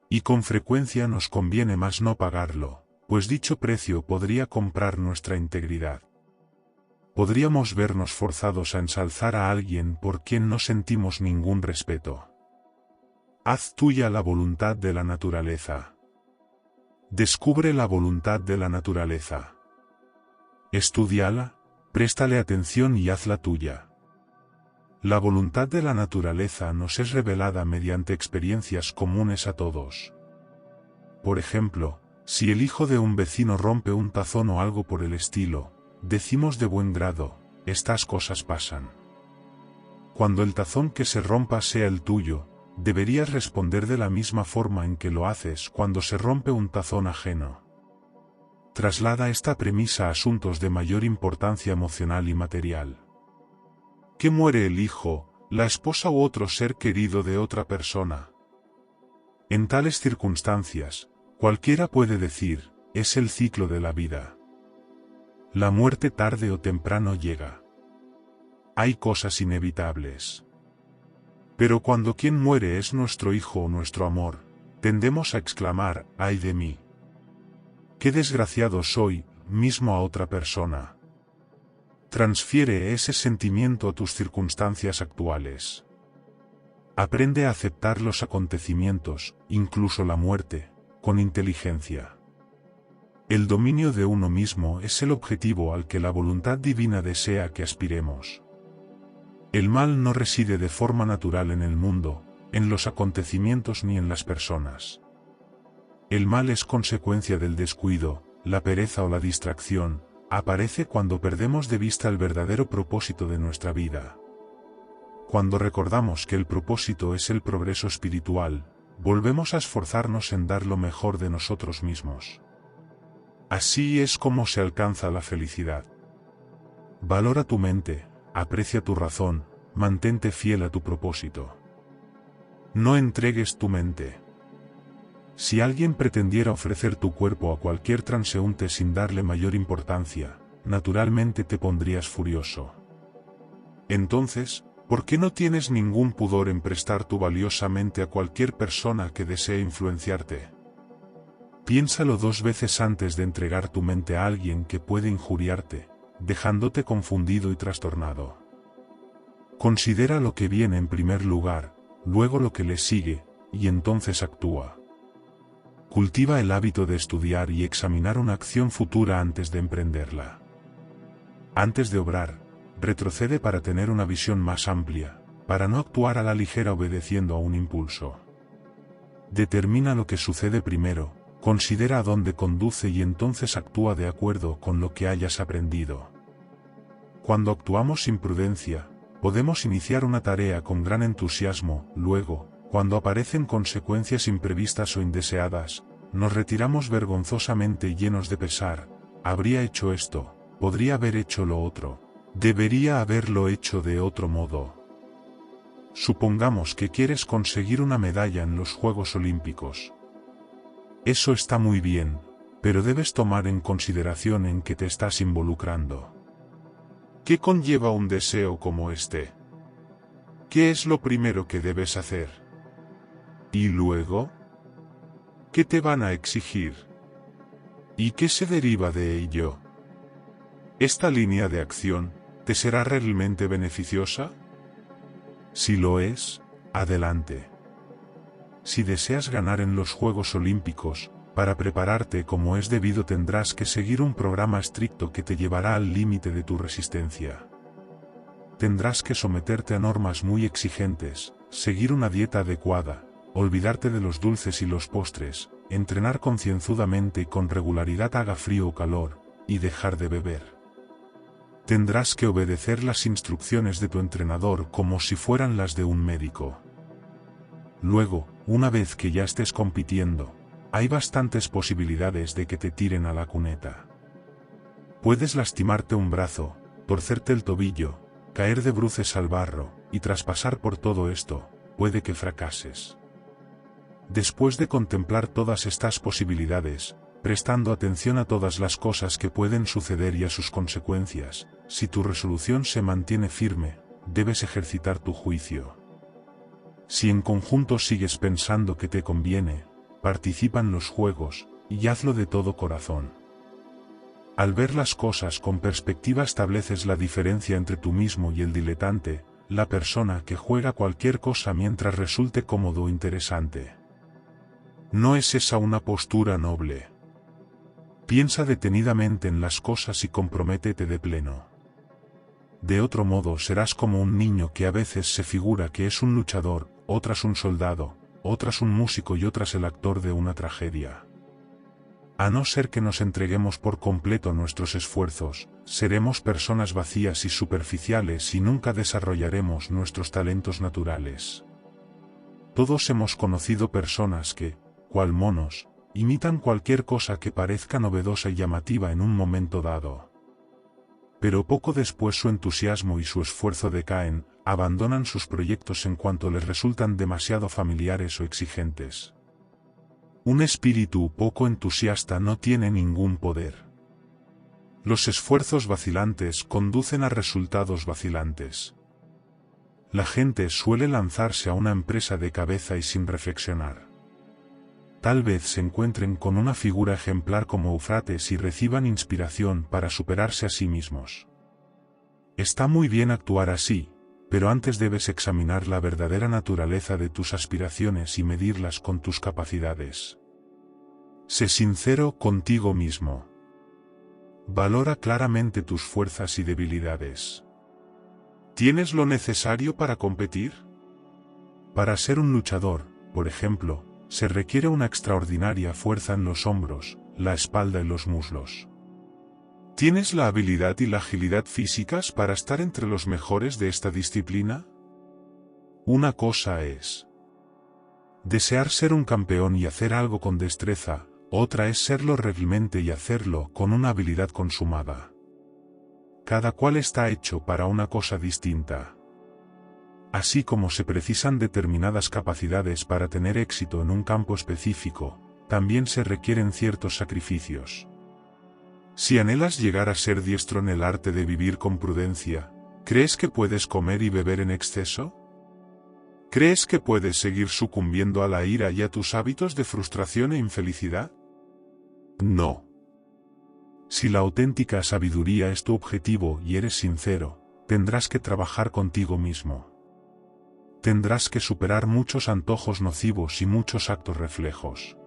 Y con frecuencia nos conviene más no pagarlo, pues dicho precio podría comprar nuestra integridad. Podríamos vernos forzados a ensalzar a alguien por quien no sentimos ningún respeto. Haz tuya la voluntad de la naturaleza. Descubre la voluntad de la naturaleza. Estúdiala, préstale atención y hazla tuya. La voluntad de la naturaleza nos es revelada mediante experiencias comunes a todos. Por ejemplo, si el hijo de un vecino rompe un tazón o algo por el estilo, decimos de buen grado, estas cosas pasan. Cuando el tazón que se rompa sea el tuyo, deberías responder de la misma forma en que lo haces cuando se rompe un tazón ajeno. Traslada esta premisa a asuntos de mayor importancia emocional y material. ¿Qué muere el hijo, la esposa u otro ser querido de otra persona? En tales circunstancias, cualquiera puede decir, es el ciclo de la vida. La muerte tarde o temprano llega. Hay cosas inevitables. Pero cuando quien muere es nuestro hijo o nuestro amor, tendemos a exclamar, ¡ay de mí! ¡Qué desgraciado soy, mismo a otra persona! Transfiere ese sentimiento a tus circunstancias actuales. Aprende a aceptar los acontecimientos, incluso la muerte, con inteligencia. El dominio de uno mismo es el objetivo al que la voluntad divina desea que aspiremos. El mal no reside de forma natural en el mundo, en los acontecimientos ni en las personas. El mal es consecuencia del descuido, la pereza o la distracción, aparece cuando perdemos de vista el verdadero propósito de nuestra vida. Cuando recordamos que el propósito es el progreso espiritual, volvemos a esforzarnos en dar lo mejor de nosotros mismos. Así es como se alcanza la felicidad. Valora tu mente, aprecia tu razón, mantente fiel a tu propósito. No entregues tu mente. Si alguien pretendiera ofrecer tu cuerpo a cualquier transeúnte sin darle mayor importancia, naturalmente te pondrías furioso. Entonces, ¿por qué no tienes ningún pudor en prestar tu valiosa mente a cualquier persona que desee influenciarte? Piénsalo 2 veces antes de entregar tu mente a alguien que puede injuriarte, dejándote confundido y trastornado. Considera lo que viene en primer lugar, luego lo que le sigue, y entonces actúa. Cultiva el hábito de estudiar y examinar una acción futura antes de emprenderla. Antes de obrar, retrocede para tener una visión más amplia, para no actuar a la ligera obedeciendo a un impulso. Determina lo que sucede primero, considera a dónde conduce y entonces actúa de acuerdo con lo que hayas aprendido. Cuando actuamos sin prudencia, podemos iniciar una tarea con gran entusiasmo, luego, cuando aparecen consecuencias imprevistas o indeseadas, nos retiramos vergonzosamente llenos de pesar. Habría hecho esto, podría haber hecho lo otro, debería haberlo hecho de otro modo. Supongamos que quieres conseguir una medalla en los Juegos Olímpicos. Eso está muy bien, pero debes tomar en consideración en qué te estás involucrando. ¿Qué conlleva un deseo como este? ¿Qué es lo primero que debes hacer? ¿Y luego? ¿Qué te van a exigir? ¿Y qué se deriva de ello? ¿Esta línea de acción te será realmente beneficiosa? Si lo es, adelante. Si deseas ganar en los Juegos Olímpicos, para prepararte como es debido tendrás que seguir un programa estricto que te llevará al límite de tu resistencia. Tendrás que someterte a normas muy exigentes, seguir una dieta adecuada, olvidarte de los dulces y los postres, entrenar concienzudamente y con regularidad haga frío o calor, y dejar de beber. Tendrás que obedecer las instrucciones de tu entrenador como si fueran las de un médico. Luego, una vez que ya estés compitiendo, hay bastantes posibilidades de que te tiren a la cuneta. Puedes lastimarte un brazo, torcerte el tobillo, caer de bruces al barro, y tras pasar por todo esto, puede que fracases. Después de contemplar todas estas posibilidades, prestando atención a todas las cosas que pueden suceder y a sus consecuencias, si tu resolución se mantiene firme, debes ejercitar tu juicio. Si en conjunto sigues pensando que te conviene, participa en los juegos, y hazlo de todo corazón. Al ver las cosas con perspectiva estableces la diferencia entre tú mismo y el diletante, la persona que juega cualquier cosa mientras resulte cómodo o interesante. ¿No es esa una postura noble? Piensa detenidamente en las cosas y comprométete de pleno. De otro modo serás como un niño que a veces se figura que es un luchador, otras un soldado, otras un músico y otras el actor de una tragedia. A no ser que nos entreguemos por completo a nuestros esfuerzos, seremos personas vacías y superficiales y nunca desarrollaremos nuestros talentos naturales. Todos hemos conocido personas que, cual monos, imitan cualquier cosa que parezca novedosa y llamativa en un momento dado. Pero poco después su entusiasmo y su esfuerzo decaen, abandonan sus proyectos en cuanto les resultan demasiado familiares o exigentes. Un espíritu poco entusiasta no tiene ningún poder. Los esfuerzos vacilantes conducen a resultados vacilantes. La gente suele lanzarse a una empresa de cabeza y sin reflexionar. Tal vez se encuentren con una figura ejemplar como Eufrates y reciban inspiración para superarse a sí mismos. Está muy bien actuar así, pero antes debes examinar la verdadera naturaleza de tus aspiraciones y medirlas con tus capacidades. Sé sincero contigo mismo. Valora claramente tus fuerzas y debilidades. ¿Tienes lo necesario para competir? Para ser un luchador, por ejemplo, se requiere una extraordinaria fuerza en los hombros, la espalda y los muslos. ¿Tienes la habilidad y la agilidad físicas para estar entre los mejores de esta disciplina? Una cosa es desear ser un campeón y hacer algo con destreza, otra es serlo realmente y hacerlo con una habilidad consumada. Cada cual está hecho para una cosa distinta. Así como se precisan determinadas capacidades para tener éxito en un campo específico, también se requieren ciertos sacrificios. Si anhelas llegar a ser diestro en el arte de vivir con prudencia, ¿crees que puedes comer y beber en exceso? ¿Crees que puedes seguir sucumbiendo a la ira y a tus hábitos de frustración e infelicidad? No. Si la auténtica sabiduría es tu objetivo y eres sincero, tendrás que trabajar contigo mismo. Tendrás que superar muchos antojos nocivos y muchos actos reflejos.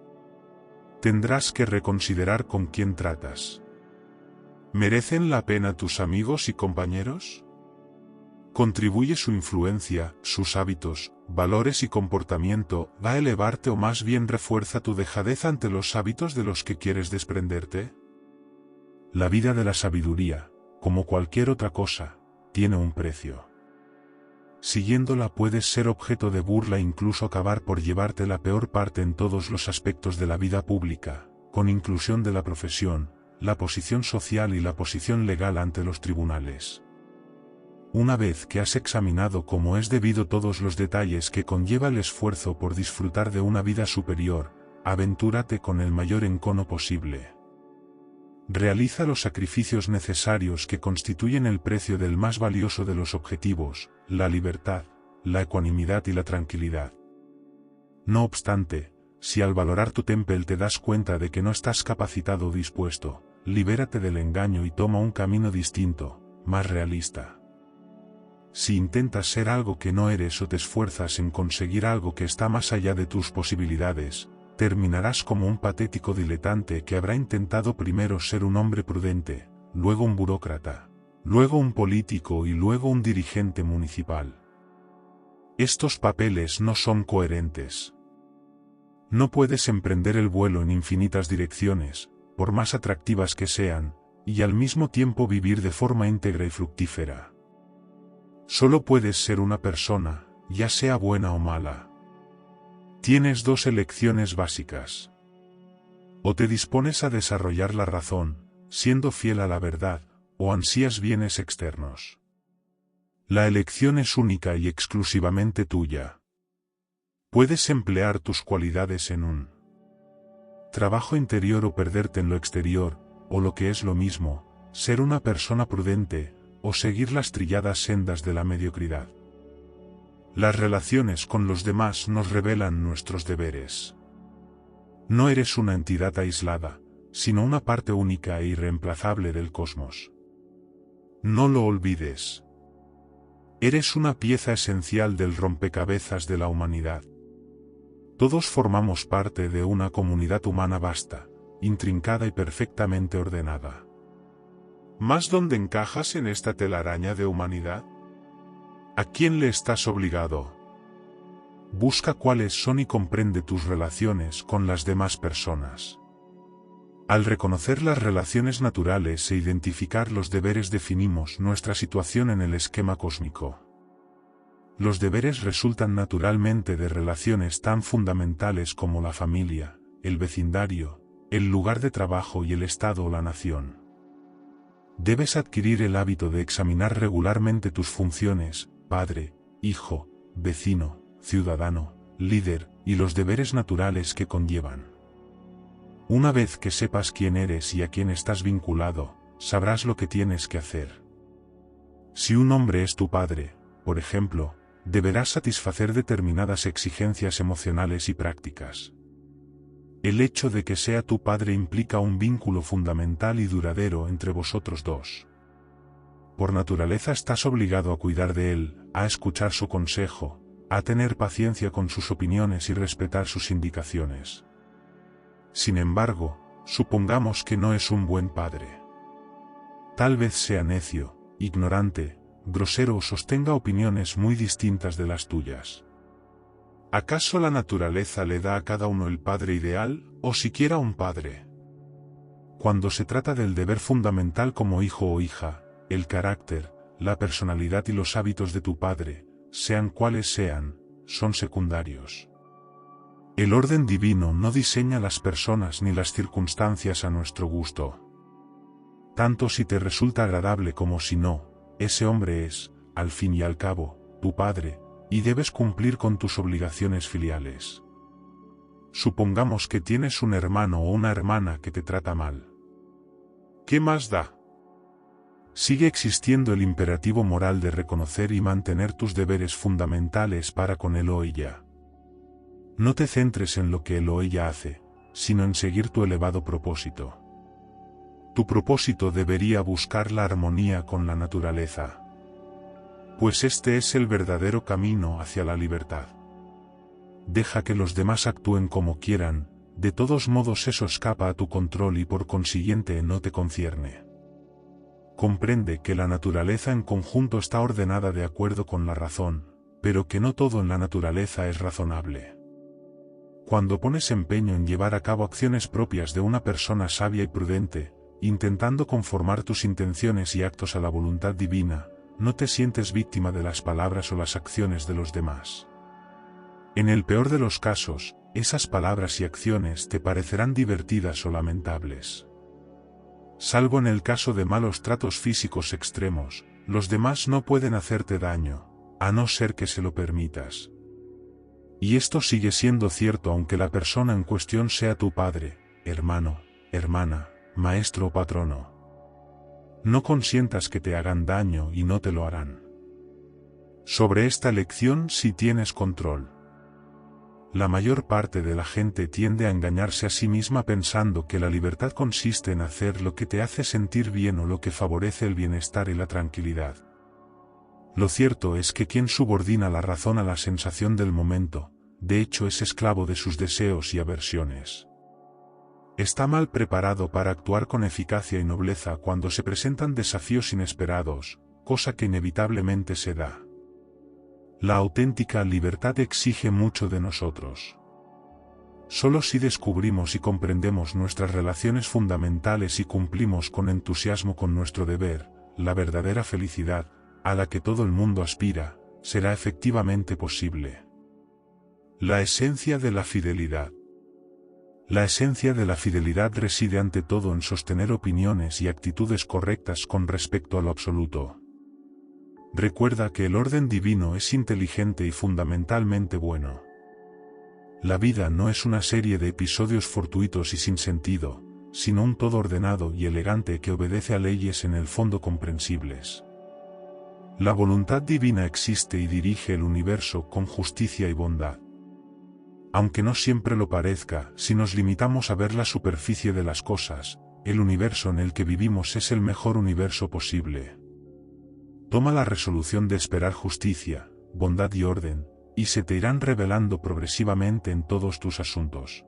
Tendrás que reconsiderar con quién tratas. ¿Merecen la pena tus amigos y compañeros? ¿Contribuye su influencia, sus hábitos, valores y comportamiento a elevarte o más bien refuerza tu dejadez ante los hábitos de los que quieres desprenderte? La vida de la sabiduría, como cualquier otra cosa, tiene un precio. Siguiéndola puedes ser objeto de burla e incluso acabar por llevarte la peor parte en todos los aspectos de la vida pública, con inclusión de la profesión, la posición social y la posición legal ante los tribunales. Una vez que has examinado como es debido todos los detalles que conlleva el esfuerzo por disfrutar de una vida superior, aventúrate con el mayor encono posible. Realiza los sacrificios necesarios que constituyen el precio del más valioso de los objetivos, la libertad, la ecuanimidad y la tranquilidad. No obstante, si al valorar tu tempel te das cuenta de que no estás capacitado o dispuesto, libérate del engaño y toma un camino distinto, más realista. Si intentas ser algo que no eres o te esfuerzas en conseguir algo que está más allá de tus posibilidades, terminarás como un patético diletante que habrá intentado primero ser un hombre prudente, luego un burócrata, luego un político y luego un dirigente municipal. Estos papeles no son coherentes. No puedes emprender el vuelo en infinitas direcciones, por más atractivas que sean, y al mismo tiempo vivir de forma íntegra y fructífera. Solo puedes ser una persona, ya sea buena o mala. Tienes dos elecciones básicas. O te dispones a desarrollar la razón, siendo fiel a la verdad, o ansías bienes externos. La elección es única y exclusivamente tuya. Puedes emplear tus cualidades en un trabajo interior o perderte en lo exterior, o lo que es lo mismo, ser una persona prudente, o seguir las trilladas sendas de la mediocridad. Las relaciones con los demás nos revelan nuestros deberes. No eres una entidad aislada, sino una parte única e irreemplazable del cosmos. No lo olvides. Eres una pieza esencial del rompecabezas de la humanidad. Todos formamos parte de una comunidad humana vasta, intrincada y perfectamente ordenada. ¿Más dónde encajas en esta telaraña de humanidad? ¿A quién le estás obligado? Busca cuáles son y comprende tus relaciones con las demás personas. Al reconocer las relaciones naturales e identificar los deberes definimos nuestra situación en el esquema cósmico. Los deberes resultan naturalmente de relaciones tan fundamentales como la familia, el vecindario, el lugar de trabajo y el Estado o la nación. Debes adquirir el hábito de examinar regularmente tus funciones, padre, hijo, vecino, ciudadano, líder, y los deberes naturales que conllevan. Una vez que sepas quién eres y a quién estás vinculado, sabrás lo que tienes que hacer. Si un hombre es tu padre, por ejemplo, deberás satisfacer determinadas exigencias emocionales y prácticas. El hecho de que sea tu padre implica un vínculo fundamental y duradero entre vosotros dos. Por naturaleza estás obligado a cuidar de él, a escuchar su consejo, a tener paciencia con sus opiniones y respetar sus indicaciones. Sin embargo, supongamos que no es un buen padre. Tal vez sea necio, ignorante, grosero o sostenga opiniones muy distintas de las tuyas. ¿Acaso la naturaleza le da a cada uno el padre ideal, o siquiera un padre? Cuando se trata del deber fundamental como hijo o hija, el carácter, la personalidad y los hábitos de tu padre, sean cuales sean, son secundarios. El orden divino no diseña las personas ni las circunstancias a nuestro gusto. Tanto si te resulta agradable como si no, ese hombre es, al fin y al cabo, tu padre, y debes cumplir con tus obligaciones filiales. Supongamos que tienes un hermano o una hermana que te trata mal. ¿Qué más da? Sigue existiendo el imperativo moral de reconocer y mantener tus deberes fundamentales para con él o ella. No te centres en lo que él o ella hace, sino en seguir tu elevado propósito. Tu propósito debería buscar la armonía con la naturaleza. Pues este es el verdadero camino hacia la libertad. Deja que los demás actúen como quieran, de todos modos eso escapa a tu control y por consiguiente no te concierne. Comprende que la naturaleza en conjunto está ordenada de acuerdo con la razón, pero que no todo en la naturaleza es razonable. Cuando pones empeño en llevar a cabo acciones propias de una persona sabia y prudente, intentando conformar tus intenciones y actos a la voluntad divina, no te sientes víctima de las palabras o las acciones de los demás. En el peor de los casos, esas palabras y acciones te parecerán divertidas o lamentables. Salvo en el caso de malos tratos físicos extremos, los demás no pueden hacerte daño, a no ser que se lo permitas. Y esto sigue siendo cierto aunque la persona en cuestión sea tu padre, hermano, hermana, maestro o patrono. No consientas que te hagan daño y no te lo harán. Sobre esta elección sí tienes control. La mayor parte de la gente tiende a engañarse a sí misma pensando que la libertad consiste en hacer lo que te hace sentir bien o lo que favorece el bienestar y la tranquilidad. Lo cierto es que quien subordina la razón a la sensación del momento, de hecho es esclavo de sus deseos y aversiones. Está mal preparado para actuar con eficacia y nobleza cuando se presentan desafíos inesperados, cosa que inevitablemente se da. La auténtica libertad exige mucho de nosotros. Solo si descubrimos y comprendemos nuestras relaciones fundamentales y cumplimos con entusiasmo con nuestro deber, la verdadera felicidad, a la que todo el mundo aspira, será efectivamente posible. La esencia de la fidelidad. La esencia de la fidelidad reside ante todo en sostener opiniones y actitudes correctas con respecto a lo absoluto. Recuerda que el orden divino es inteligente y fundamentalmente bueno. La vida no es una serie de episodios fortuitos y sin sentido, sino un todo ordenado y elegante que obedece a leyes en el fondo comprensibles. La voluntad divina existe y dirige el universo con justicia y bondad. Aunque no siempre lo parezca, si nos limitamos a ver la superficie de las cosas, el universo en el que vivimos es el mejor universo posible. Toma la resolución de esperar justicia, bondad y orden, y se te irán revelando progresivamente en todos tus asuntos.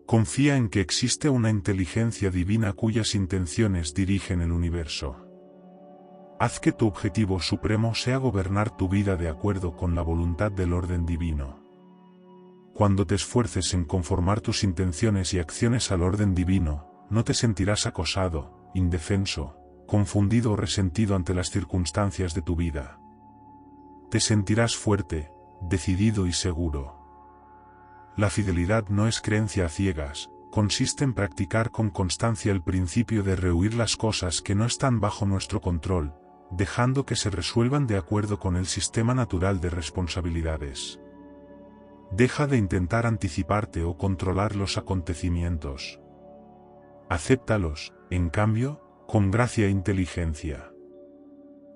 Confía en que existe una inteligencia divina cuyas intenciones dirigen el universo. Haz que tu objetivo supremo sea gobernar tu vida de acuerdo con la voluntad del orden divino. Cuando te esfuerces en conformar tus intenciones y acciones al orden divino, no te sentirás acosado, indefenso, confundido o resentido ante las circunstancias de tu vida. Te sentirás fuerte, decidido y seguro. La fidelidad no es creencia a ciegas, consiste en practicar con constancia el principio de rehuir las cosas que no están bajo nuestro control, dejando que se resuelvan de acuerdo con el sistema natural de responsabilidades. Deja de intentar anticiparte o controlar los acontecimientos. Acéptalos, en cambio, con gracia e inteligencia.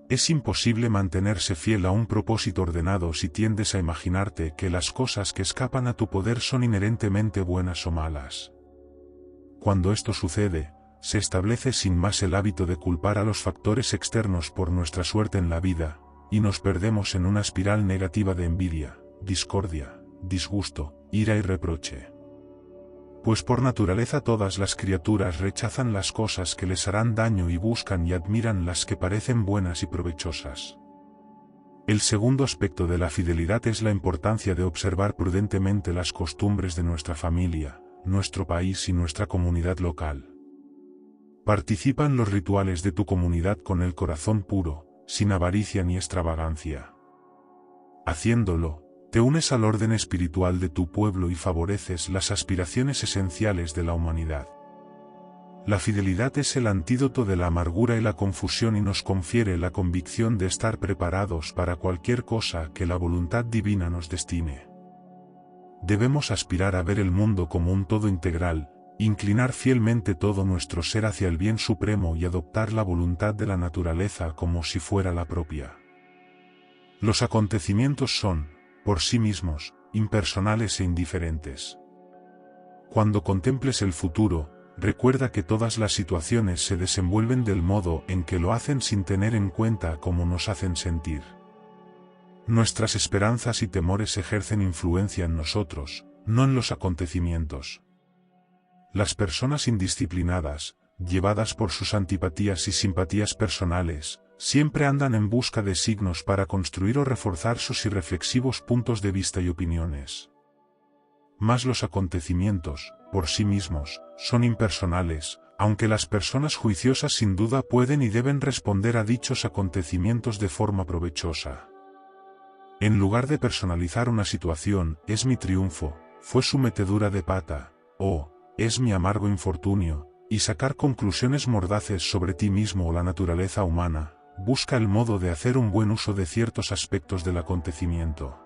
Es imposible mantenerse fiel a un propósito ordenado si tiendes a imaginarte que las cosas que escapan a tu poder son inherentemente buenas o malas. Cuando esto sucede, se establece sin más el hábito de culpar a los factores externos por nuestra suerte en la vida, y nos perdemos en una espiral negativa de envidia, discordia, disgusto, ira y reproche. Pues por naturaleza todas las criaturas rechazan las cosas que les harán daño y buscan y admiran las que parecen buenas y provechosas. El segundo aspecto de la fidelidad es la importancia de observar prudentemente las costumbres de nuestra familia, nuestro país y nuestra comunidad local. Participa en los rituales de tu comunidad con el corazón puro, sin avaricia ni extravagancia. Haciéndolo, te unes al orden espiritual de tu pueblo y favoreces las aspiraciones esenciales de la humanidad. La fidelidad es el antídoto de la amargura y la confusión y nos confiere la convicción de estar preparados para cualquier cosa que la voluntad divina nos destine. Debemos aspirar a ver el mundo como un todo integral, inclinar fielmente todo nuestro ser hacia el bien supremo y adoptar la voluntad de la naturaleza como si fuera la propia. Los acontecimientos son, por sí mismos, impersonales e indiferentes. Cuando contemples el futuro, recuerda que todas las situaciones se desenvuelven del modo en que lo hacen sin tener en cuenta cómo nos hacen sentir. Nuestras esperanzas y temores ejercen influencia en nosotros, no en los acontecimientos. Las personas indisciplinadas, llevadas por sus antipatías y simpatías personales, siempre andan en busca de signos para construir o reforzar sus irreflexivos puntos de vista y opiniones. Mas los acontecimientos, por sí mismos, son impersonales, aunque las personas juiciosas sin duda pueden y deben responder a dichos acontecimientos de forma provechosa. En lugar de personalizar una situación, es mi triunfo, fue su metedura de pata, o, es mi amargo infortunio, y sacar conclusiones mordaces sobre ti mismo o la naturaleza humana, busca el modo de hacer un buen uso de ciertos aspectos del acontecimiento.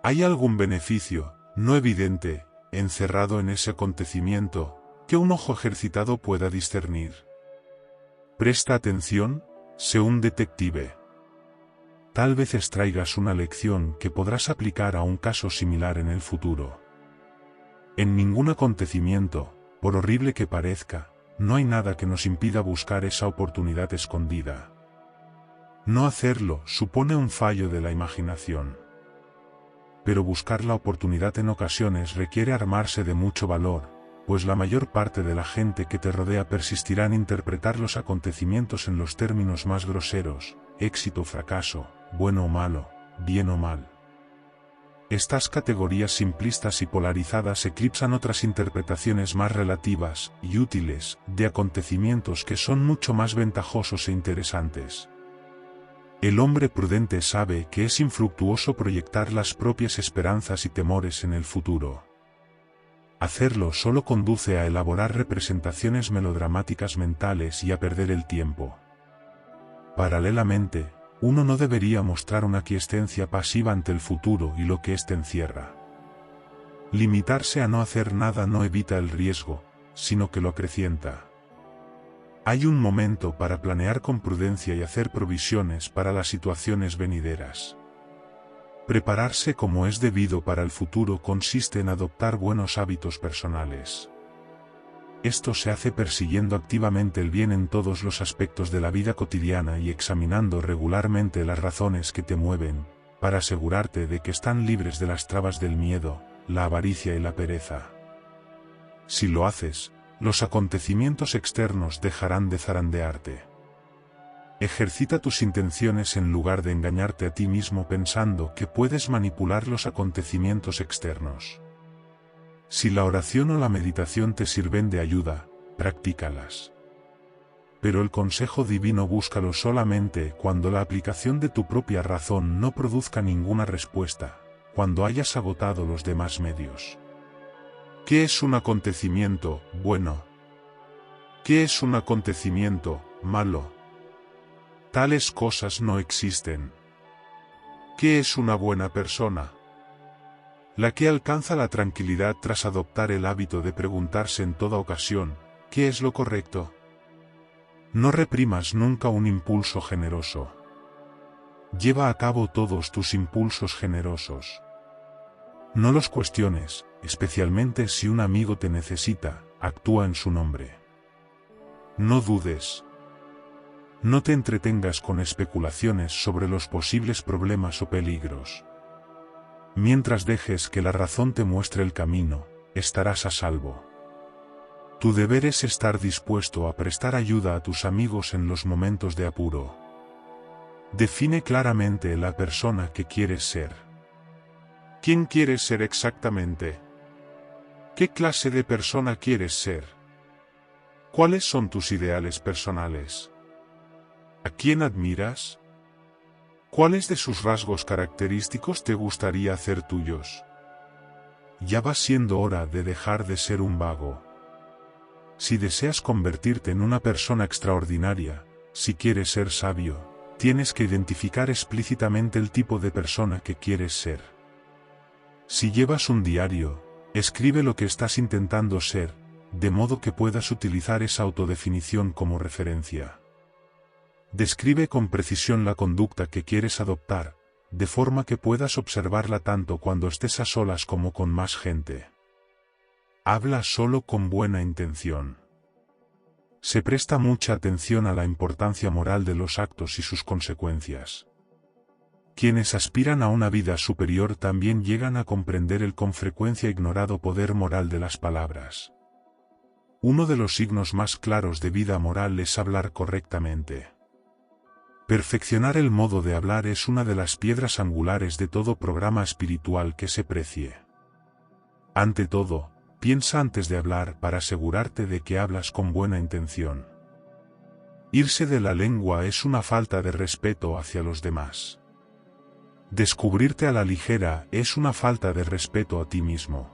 ¿Hay algún beneficio, no evidente, encerrado en ese acontecimiento, que un ojo ejercitado pueda discernir? Presta atención, sé un detective. Tal vez extraigas una lección que podrás aplicar a un caso similar en el futuro. En ningún acontecimiento, por horrible que parezca, no hay nada que nos impida buscar esa oportunidad escondida. No hacerlo supone un fallo de la imaginación. Pero buscar la oportunidad en ocasiones requiere armarse de mucho valor, pues la mayor parte de la gente que te rodea persistirá en interpretar los acontecimientos en los términos más groseros, éxito o fracaso, bueno o malo, bien o mal. Estas categorías simplistas y polarizadas eclipsan otras interpretaciones más relativas y útiles de acontecimientos que son mucho más ventajosos e interesantes. El hombre prudente sabe que es infructuoso proyectar las propias esperanzas y temores en el futuro. Hacerlo solo conduce a elaborar representaciones melodramáticas mentales y a perder el tiempo. Paralelamente, uno no debería mostrar una aquiescencia pasiva ante el futuro y lo que éste encierra. Limitarse a no hacer nada no evita el riesgo, sino que lo acrecienta. Hay un momento para planear con prudencia y hacer provisiones para las situaciones venideras. Prepararse como es debido para el futuro consiste en adoptar buenos hábitos personales. Esto se hace persiguiendo activamente el bien en todos los aspectos de la vida cotidiana y examinando regularmente las razones que te mueven, para asegurarte de que están libres de las trabas del miedo, la avaricia y la pereza. Si lo haces, los acontecimientos externos dejarán de zarandearte. Ejercita tus intenciones en lugar de engañarte a ti mismo pensando que puedes manipular los acontecimientos externos. Si la oración o la meditación te sirven de ayuda, practícalas. Pero el consejo divino búscalo solamente cuando la aplicación de tu propia razón no produzca ninguna respuesta, cuando hayas agotado los demás medios. ¿Qué es un acontecimiento bueno? ¿Qué es un acontecimiento malo? Tales cosas no existen. ¿Qué es una buena persona? La que alcanza la tranquilidad tras adoptar el hábito de preguntarse en toda ocasión, ¿qué es lo correcto? No reprimas nunca un impulso generoso. Lleva a cabo todos tus impulsos generosos. No los cuestiones, especialmente si un amigo te necesita, actúa en su nombre. No dudes. No te entretengas con especulaciones sobre los posibles problemas o peligros. Mientras dejes que la razón te muestre el camino, estarás a salvo. Tu deber es estar dispuesto a prestar ayuda a tus amigos en los momentos de apuro. Define claramente la persona que quieres ser. ¿Quién quieres ser exactamente? ¿Qué clase de persona quieres ser? ¿Cuáles son tus ideales personales? ¿A quién admiras? ¿Cuáles de sus rasgos característicos te gustaría hacer tuyos? Ya va siendo hora de dejar de ser un vago. Si deseas convertirte en una persona extraordinaria, si quieres ser sabio, tienes que identificar explícitamente el tipo de persona que quieres ser. Si llevas un diario, escribe lo que estás intentando ser, de modo que puedas utilizar esa autodefinición como referencia. Describe con precisión la conducta que quieres adoptar, de forma que puedas observarla tanto cuando estés a solas como con más gente. Habla solo con buena intención. Se presta mucha atención a la importancia moral de los actos y sus consecuencias. Quienes aspiran a una vida superior también llegan a comprender el con frecuencia ignorado poder moral de las palabras. Uno de los signos más claros de vida moral es hablar correctamente. Perfeccionar el modo de hablar es una de las piedras angulares de todo programa espiritual que se precie. Ante todo, piensa antes de hablar para asegurarte de que hablas con buena intención. Irse de la lengua es una falta de respeto hacia los demás. Descubrirte a la ligera es una falta de respeto a ti mismo.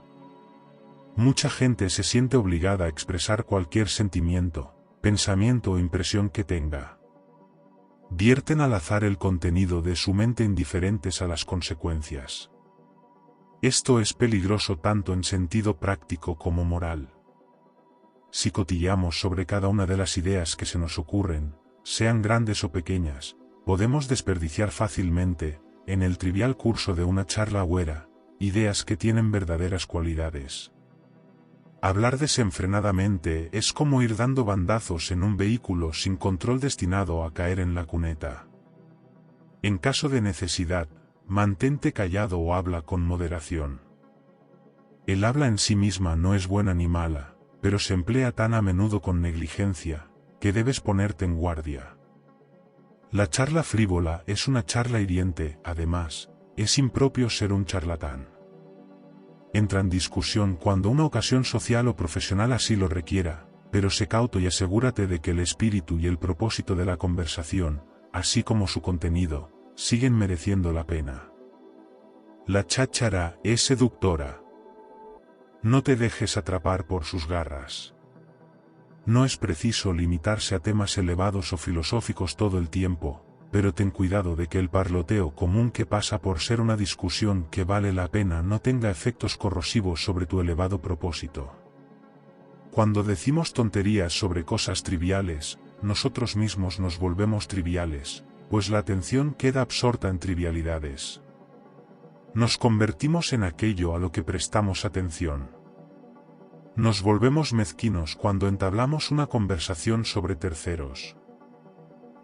Mucha gente se siente obligada a expresar cualquier sentimiento, pensamiento o impresión que tenga. Vierten al azar el contenido de su mente indiferentes a las consecuencias. Esto es peligroso tanto en sentido práctico como moral. Si cotilleamos sobre cada una de las ideas que se nos ocurren, sean grandes o pequeñas, podemos desperdiciar fácilmente, en el trivial curso de una charla huera, ideas que tienen verdaderas cualidades. Hablar desenfrenadamente es como ir dando bandazos en un vehículo sin control destinado a caer en la cuneta. En caso de necesidad, mantente callado o habla con moderación. El habla en sí misma no es buena ni mala, pero se emplea tan a menudo con negligencia, que debes ponerte en guardia. La charla frívola es una charla hiriente, además, es impropio ser un charlatán. Entra en discusión cuando una ocasión social o profesional así lo requiera, pero sé cauto y asegúrate de que el espíritu y el propósito de la conversación, así como su contenido, siguen mereciendo la pena. La cháchara es seductora. No te dejes atrapar por sus garras. No es preciso limitarse a temas elevados o filosóficos todo el tiempo, pero ten cuidado de que el parloteo común que pasa por ser una discusión que vale la pena no tenga efectos corrosivos sobre tu elevado propósito. Cuando decimos tonterías sobre cosas triviales, nosotros mismos nos volvemos triviales, pues la atención queda absorta en trivialidades. Nos convertimos en aquello a lo que prestamos atención. Nos volvemos mezquinos cuando entablamos una conversación sobre terceros.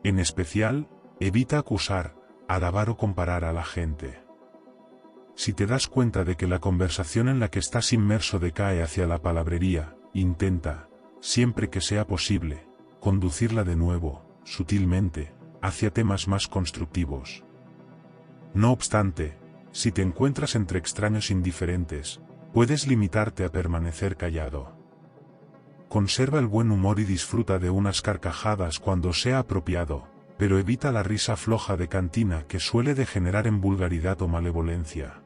En especial, evita acusar, alabar o comparar a la gente. Si te das cuenta de que la conversación en la que estás inmerso decae hacia la palabrería, intenta, siempre que sea posible, conducirla de nuevo, sutilmente, hacia temas más constructivos. No obstante, si te encuentras entre extraños indiferentes, puedes limitarte a permanecer callado. Conserva el buen humor y disfruta de unas carcajadas cuando sea apropiado, pero evita la risa floja de cantina que suele degenerar en vulgaridad o malevolencia.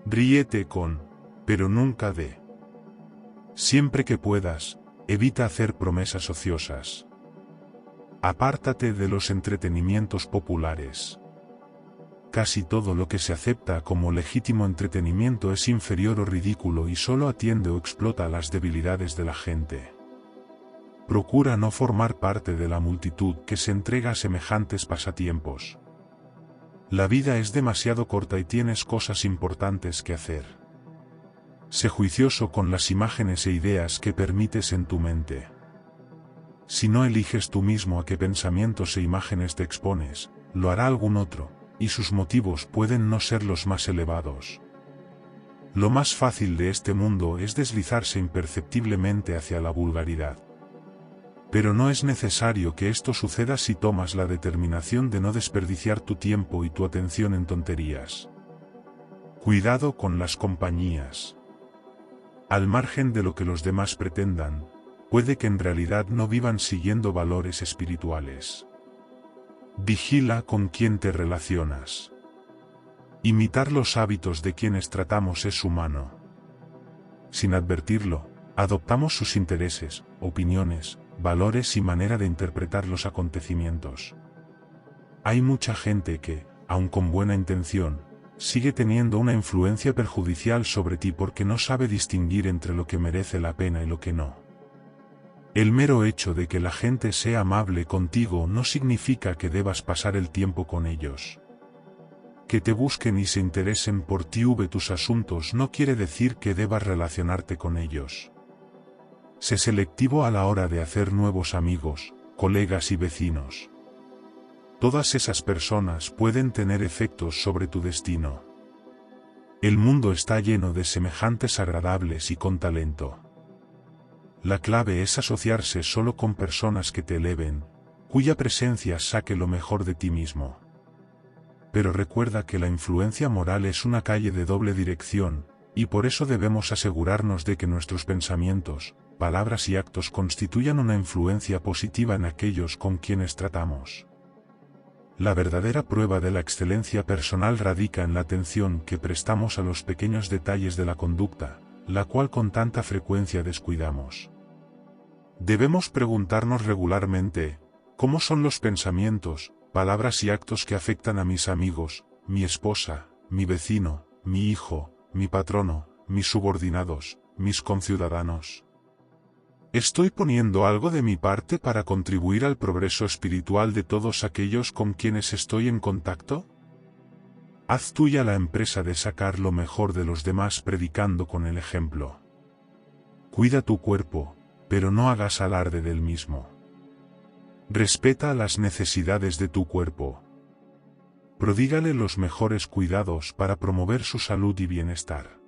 Ríete con, pero nunca de. Siempre que puedas, evita hacer promesas ociosas. Apártate de los entretenimientos populares. Casi todo lo que se acepta como legítimo entretenimiento es inferior o ridículo y solo atiende o explota las debilidades de la gente. Procura no formar parte de la multitud que se entrega a semejantes pasatiempos. La vida es demasiado corta y tienes cosas importantes que hacer. Sé juicioso con las imágenes e ideas que permites en tu mente. Si no eliges tú mismo a qué pensamientos e imágenes te expones, lo hará algún otro, y sus motivos pueden no ser los más elevados. Lo más fácil de este mundo es deslizarse imperceptiblemente hacia la vulgaridad. Pero no es necesario que esto suceda si tomas la determinación de no desperdiciar tu tiempo y tu atención en tonterías. Cuidado con las compañías. Al margen de lo que los demás pretendan, puede que en realidad no vivan siguiendo valores espirituales. Vigila con quién te relacionas. Imitar los hábitos de quienes tratamos es humano. Sin advertirlo, adoptamos sus intereses, opiniones, valores y manera de interpretar los acontecimientos. Hay mucha gente que, aun con buena intención, sigue teniendo una influencia perjudicial sobre ti porque no sabe distinguir entre lo que merece la pena y lo que no. El mero hecho de que la gente sea amable contigo no significa que debas pasar el tiempo con ellos. Que te busquen y se interesen por ti u tus asuntos no quiere decir que debas relacionarte con ellos. Sé selectivo a la hora de hacer nuevos amigos, colegas y vecinos. Todas esas personas pueden tener efectos sobre tu destino. El mundo está lleno de semejantes agradables y con talento. La clave es asociarse solo con personas que te eleven, cuya presencia saque lo mejor de ti mismo. Pero recuerda que la influencia moral es una calle de doble dirección, y por eso debemos asegurarnos de que nuestros pensamientos, palabras y actos constituyan una influencia positiva en aquellos con quienes tratamos. La verdadera prueba de la excelencia personal radica en la atención que prestamos a los pequeños detalles de la conducta, la cual con tanta frecuencia descuidamos. Debemos preguntarnos regularmente, ¿cómo son los pensamientos, palabras y actos que afectan a mis amigos, mi esposa, mi vecino, mi hijo, mi patrono, mis subordinados, mis conciudadanos? ¿Estoy poniendo algo de mi parte para contribuir al progreso espiritual de todos aquellos con quienes estoy en contacto? Haz tuya la empresa de sacar lo mejor de los demás predicando con el ejemplo. Cuida tu cuerpo, pero no hagas alarde del mismo. Respeta las necesidades de tu cuerpo. Prodígale los mejores cuidados para promover su salud y bienestar.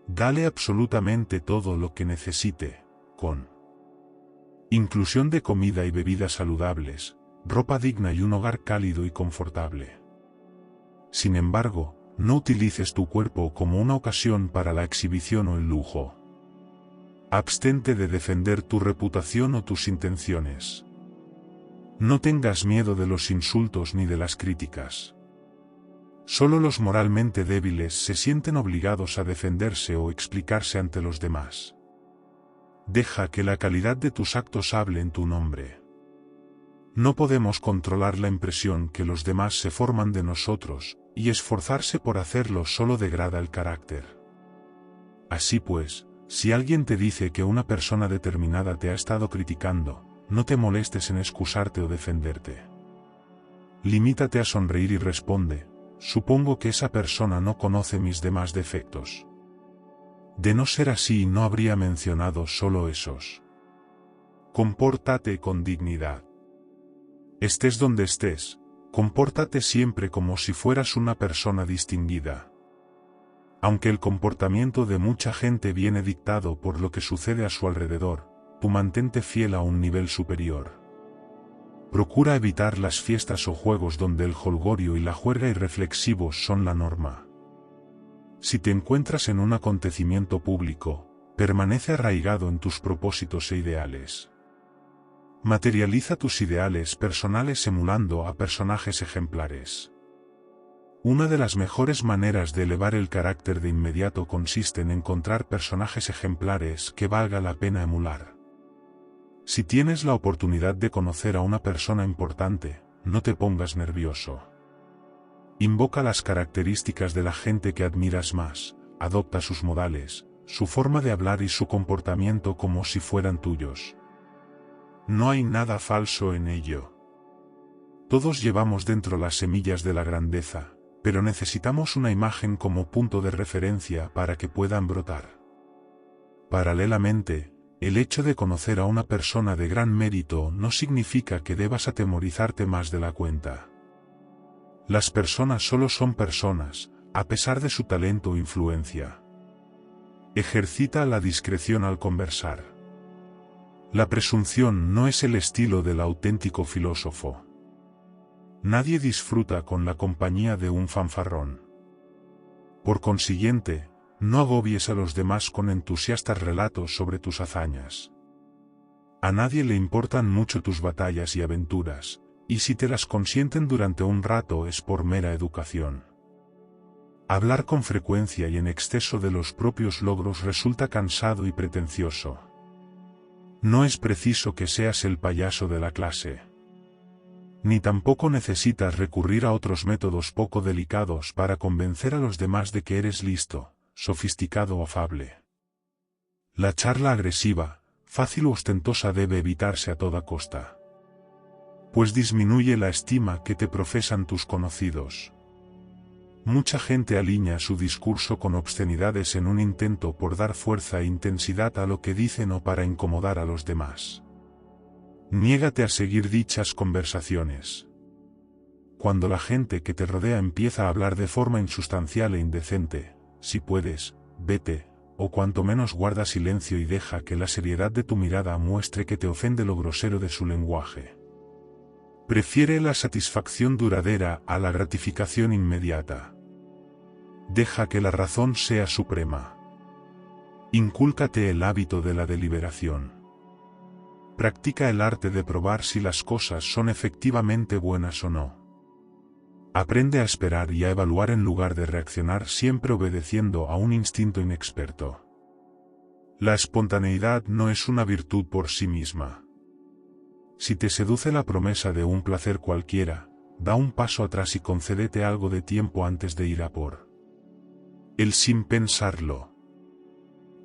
Dale absolutamente todo lo que necesite, con inclusión de comida y bebidas saludables, ropa digna y un hogar cálido y confortable. Sin embargo, no utilices tu cuerpo como una ocasión para la exhibición o el lujo. Abstente de defender tu reputación o tus intenciones. No tengas miedo de los insultos ni de las críticas. Solo los moralmente débiles se sienten obligados a defenderse o explicarse ante los demás. Deja que la calidad de tus actos hable en tu nombre. No podemos controlar la impresión que los demás se forman de nosotros, y esforzarse por hacerlo solo degrada el carácter. Así pues, si alguien te dice que una persona determinada te ha estado criticando, no te molestes en excusarte o defenderte. Limítate a sonreír y responde: supongo que esa persona no conoce mis demás defectos. De no ser así, no habría mencionado solo esos. Compórtate con dignidad. Estés donde estés, compórtate siempre como si fueras una persona distinguida. Aunque el comportamiento de mucha gente viene dictado por lo que sucede a su alrededor, tú mantente fiel a un nivel superior. Procura evitar las fiestas o juegos donde el jolgorio y la juerga irreflexivos son la norma. Si te encuentras en un acontecimiento público, permanece arraigado en tus propósitos e ideales. Materializa tus ideales personales emulando a personajes ejemplares. Una de las mejores maneras de elevar el carácter de inmediato consiste en encontrar personajes ejemplares que valga la pena emular. Si tienes la oportunidad de conocer a una persona importante, no te pongas nervioso. Invoca las características de la gente que admiras más, adopta sus modales, su forma de hablar y su comportamiento como si fueran tuyos. No hay nada falso en ello. Todos llevamos dentro las semillas de la grandeza, pero necesitamos una imagen como punto de referencia para que puedan brotar. Paralelamente, el hecho de conocer a una persona de gran mérito no significa que debas atemorizarte más de la cuenta. Las personas solo son personas, a pesar de su talento o influencia. Ejercita la discreción al conversar. La presunción no es el estilo del auténtico filósofo. Nadie disfruta con la compañía de un fanfarrón. Por consiguiente, no agobies a los demás con entusiastas relatos sobre tus hazañas. A nadie le importan mucho tus batallas y aventuras, y si te las consienten durante un rato es por mera educación. Hablar con frecuencia y en exceso de los propios logros resulta cansado y pretencioso. No es preciso que seas el payaso de la clase. Ni tampoco necesitas recurrir a otros métodos poco delicados para convencer a los demás de que eres listo, sofisticado o afable. La charla agresiva, fácil o ostentosa debe evitarse a toda costa, pues disminuye la estima que te profesan tus conocidos. Mucha gente alinea su discurso con obscenidades en un intento por dar fuerza e intensidad a lo que dicen o para incomodar a los demás. Niégate a seguir dichas conversaciones. Cuando la gente que te rodea empieza a hablar de forma insustancial e indecente, si puedes, vete, o cuanto menos guarda silencio y deja que la seriedad de tu mirada muestre que te ofende lo grosero de su lenguaje. Prefiere la satisfacción duradera a la gratificación inmediata. Deja que la razón sea suprema. Incúlcate el hábito de la deliberación. Practica el arte de probar si las cosas son efectivamente buenas o no. Aprende a esperar y a evaluar en lugar de reaccionar siempre obedeciendo a un instinto inexperto. La espontaneidad no es una virtud por sí misma. Si te seduce la promesa de un placer cualquiera, da un paso atrás y concédete algo de tiempo antes de ir a por él sin pensarlo.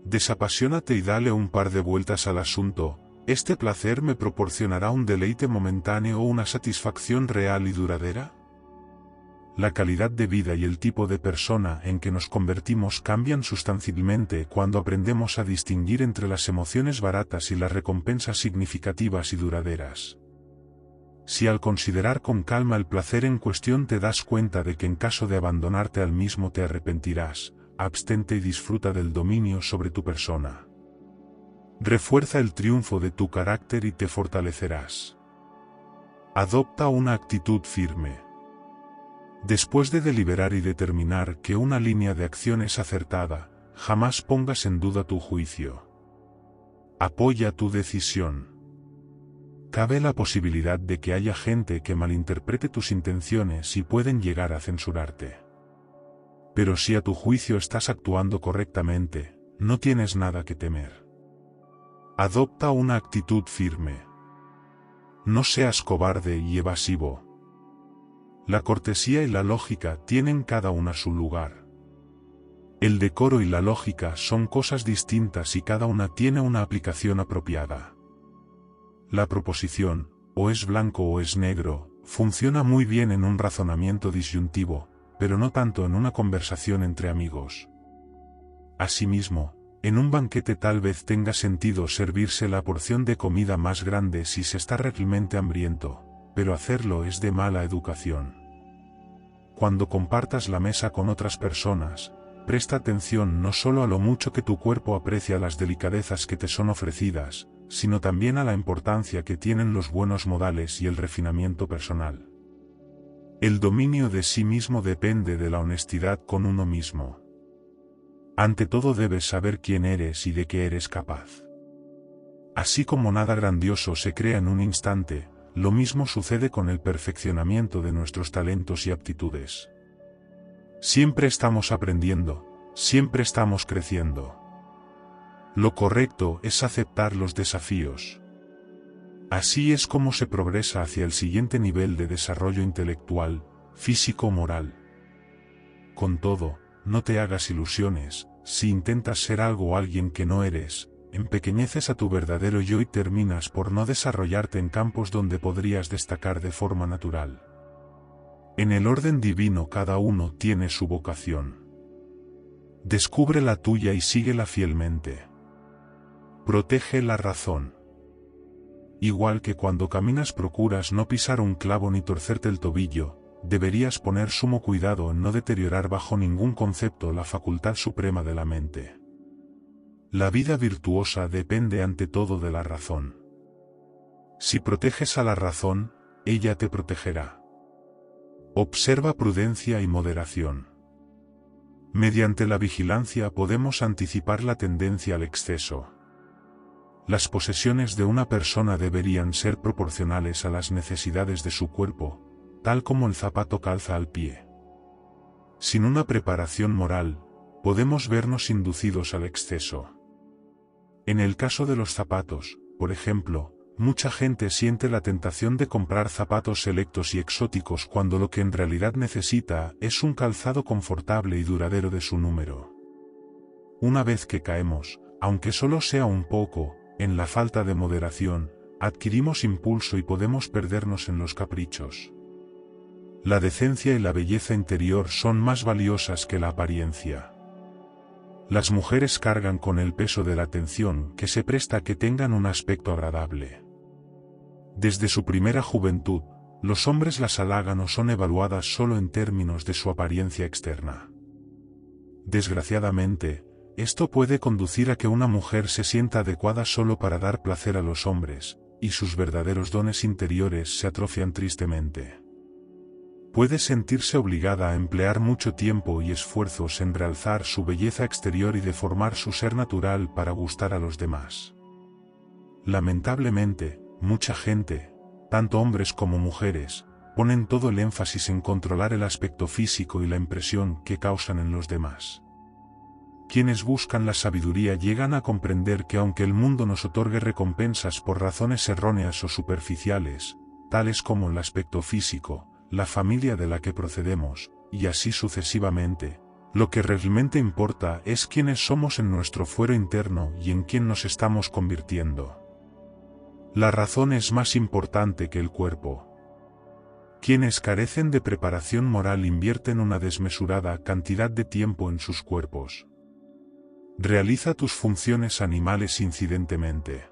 Desapasionate y dale un par de vueltas al asunto. ¿Este placer me proporcionará un deleite momentáneo o una satisfacción real y duradera? La calidad de vida y el tipo de persona en que nos convertimos cambian sustancialmente cuando aprendemos a distinguir entre las emociones baratas y las recompensas significativas y duraderas. Si al considerar con calma el placer en cuestión te das cuenta de que en caso de abandonarte al mismo te arrepentirás, abstente y disfruta del dominio sobre tu persona. Refuerza el triunfo de tu carácter y te fortalecerás. Adopta una actitud firme. Después de deliberar y determinar que una línea de acción es acertada, jamás pongas en duda tu juicio. Apoya tu decisión. Cabe la posibilidad de que haya gente que malinterprete tus intenciones y pueden llegar a censurarte. Pero si a tu juicio estás actuando correctamente, no tienes nada que temer. Adopta una actitud firme. No seas cobarde y evasivo. La cortesía y la lógica tienen cada una su lugar. El decoro y la lógica son cosas distintas y cada una tiene una aplicación apropiada. La proposición, o es blanco o es negro, funciona muy bien en un razonamiento disyuntivo, pero no tanto en una conversación entre amigos. Asimismo, en un banquete tal vez tenga sentido servirse la porción de comida más grande si se está realmente hambriento, pero hacerlo es de mala educación. Cuando compartas la mesa con otras personas, presta atención no solo a lo mucho que tu cuerpo aprecia las delicadezas que te son ofrecidas, sino también a la importancia que tienen los buenos modales y el refinamiento personal. El dominio de sí mismo depende de la honestidad con uno mismo. Ante todo debes saber quién eres y de qué eres capaz. Así como nada grandioso se crea en un instante, lo mismo sucede con el perfeccionamiento de nuestros talentos y aptitudes. Siempre estamos aprendiendo, siempre estamos creciendo. Lo correcto es aceptar los desafíos. Así es como se progresa hacia el siguiente nivel de desarrollo intelectual, físico-moral. Con todo, no te hagas ilusiones, si intentas ser algo o alguien que no eres, empequeñeces a tu verdadero yo y terminas por no desarrollarte en campos donde podrías destacar de forma natural. En el orden divino cada uno tiene su vocación. Descubre la tuya y síguela fielmente. Protege la razón. Igual que cuando caminas procuras no pisar un clavo ni torcerte el tobillo, deberías poner sumo cuidado en no deteriorar bajo ningún concepto la facultad suprema de la mente. La vida virtuosa depende ante todo de la razón. Si proteges a la razón, ella te protegerá. Observa prudencia y moderación. Mediante la vigilancia podemos anticipar la tendencia al exceso. Las posesiones de una persona deberían ser proporcionales a las necesidades de su cuerpo, tal como el zapato calza al pie. Sin una preparación moral, podemos vernos inducidos al exceso. En el caso de los zapatos, por ejemplo, mucha gente siente la tentación de comprar zapatos selectos y exóticos cuando lo que en realidad necesita es un calzado confortable y duradero de su número. Una vez que caemos, aunque solo sea un poco, en la falta de moderación, adquirimos impulso y podemos perdernos en los caprichos. La decencia y la belleza interior son más valiosas que la apariencia. Las mujeres cargan con el peso de la atención que se presta a que tengan un aspecto agradable. Desde su primera juventud, los hombres las halagan o son evaluadas solo en términos de su apariencia externa. Desgraciadamente, esto puede conducir a que una mujer se sienta adecuada solo para dar placer a los hombres, y sus verdaderos dones interiores se atrofian tristemente. Puede sentirse obligada a emplear mucho tiempo y esfuerzos en realzar su belleza exterior y deformar su ser natural para gustar a los demás. Lamentablemente, mucha gente, tanto hombres como mujeres, ponen todo el énfasis en controlar el aspecto físico y la impresión que causan en los demás. Quienes buscan la sabiduría llegan a comprender que aunque el mundo nos otorgue recompensas por razones erróneas o superficiales, tales como el aspecto físico, la familia de la que procedemos, y así sucesivamente, lo que realmente importa es quiénes somos en nuestro fuero interno y en quién nos estamos convirtiendo. La razón es más importante que el cuerpo. Quienes carecen de preparación moral invierten una desmesurada cantidad de tiempo en sus cuerpos. Realiza tus funciones animales incidentemente.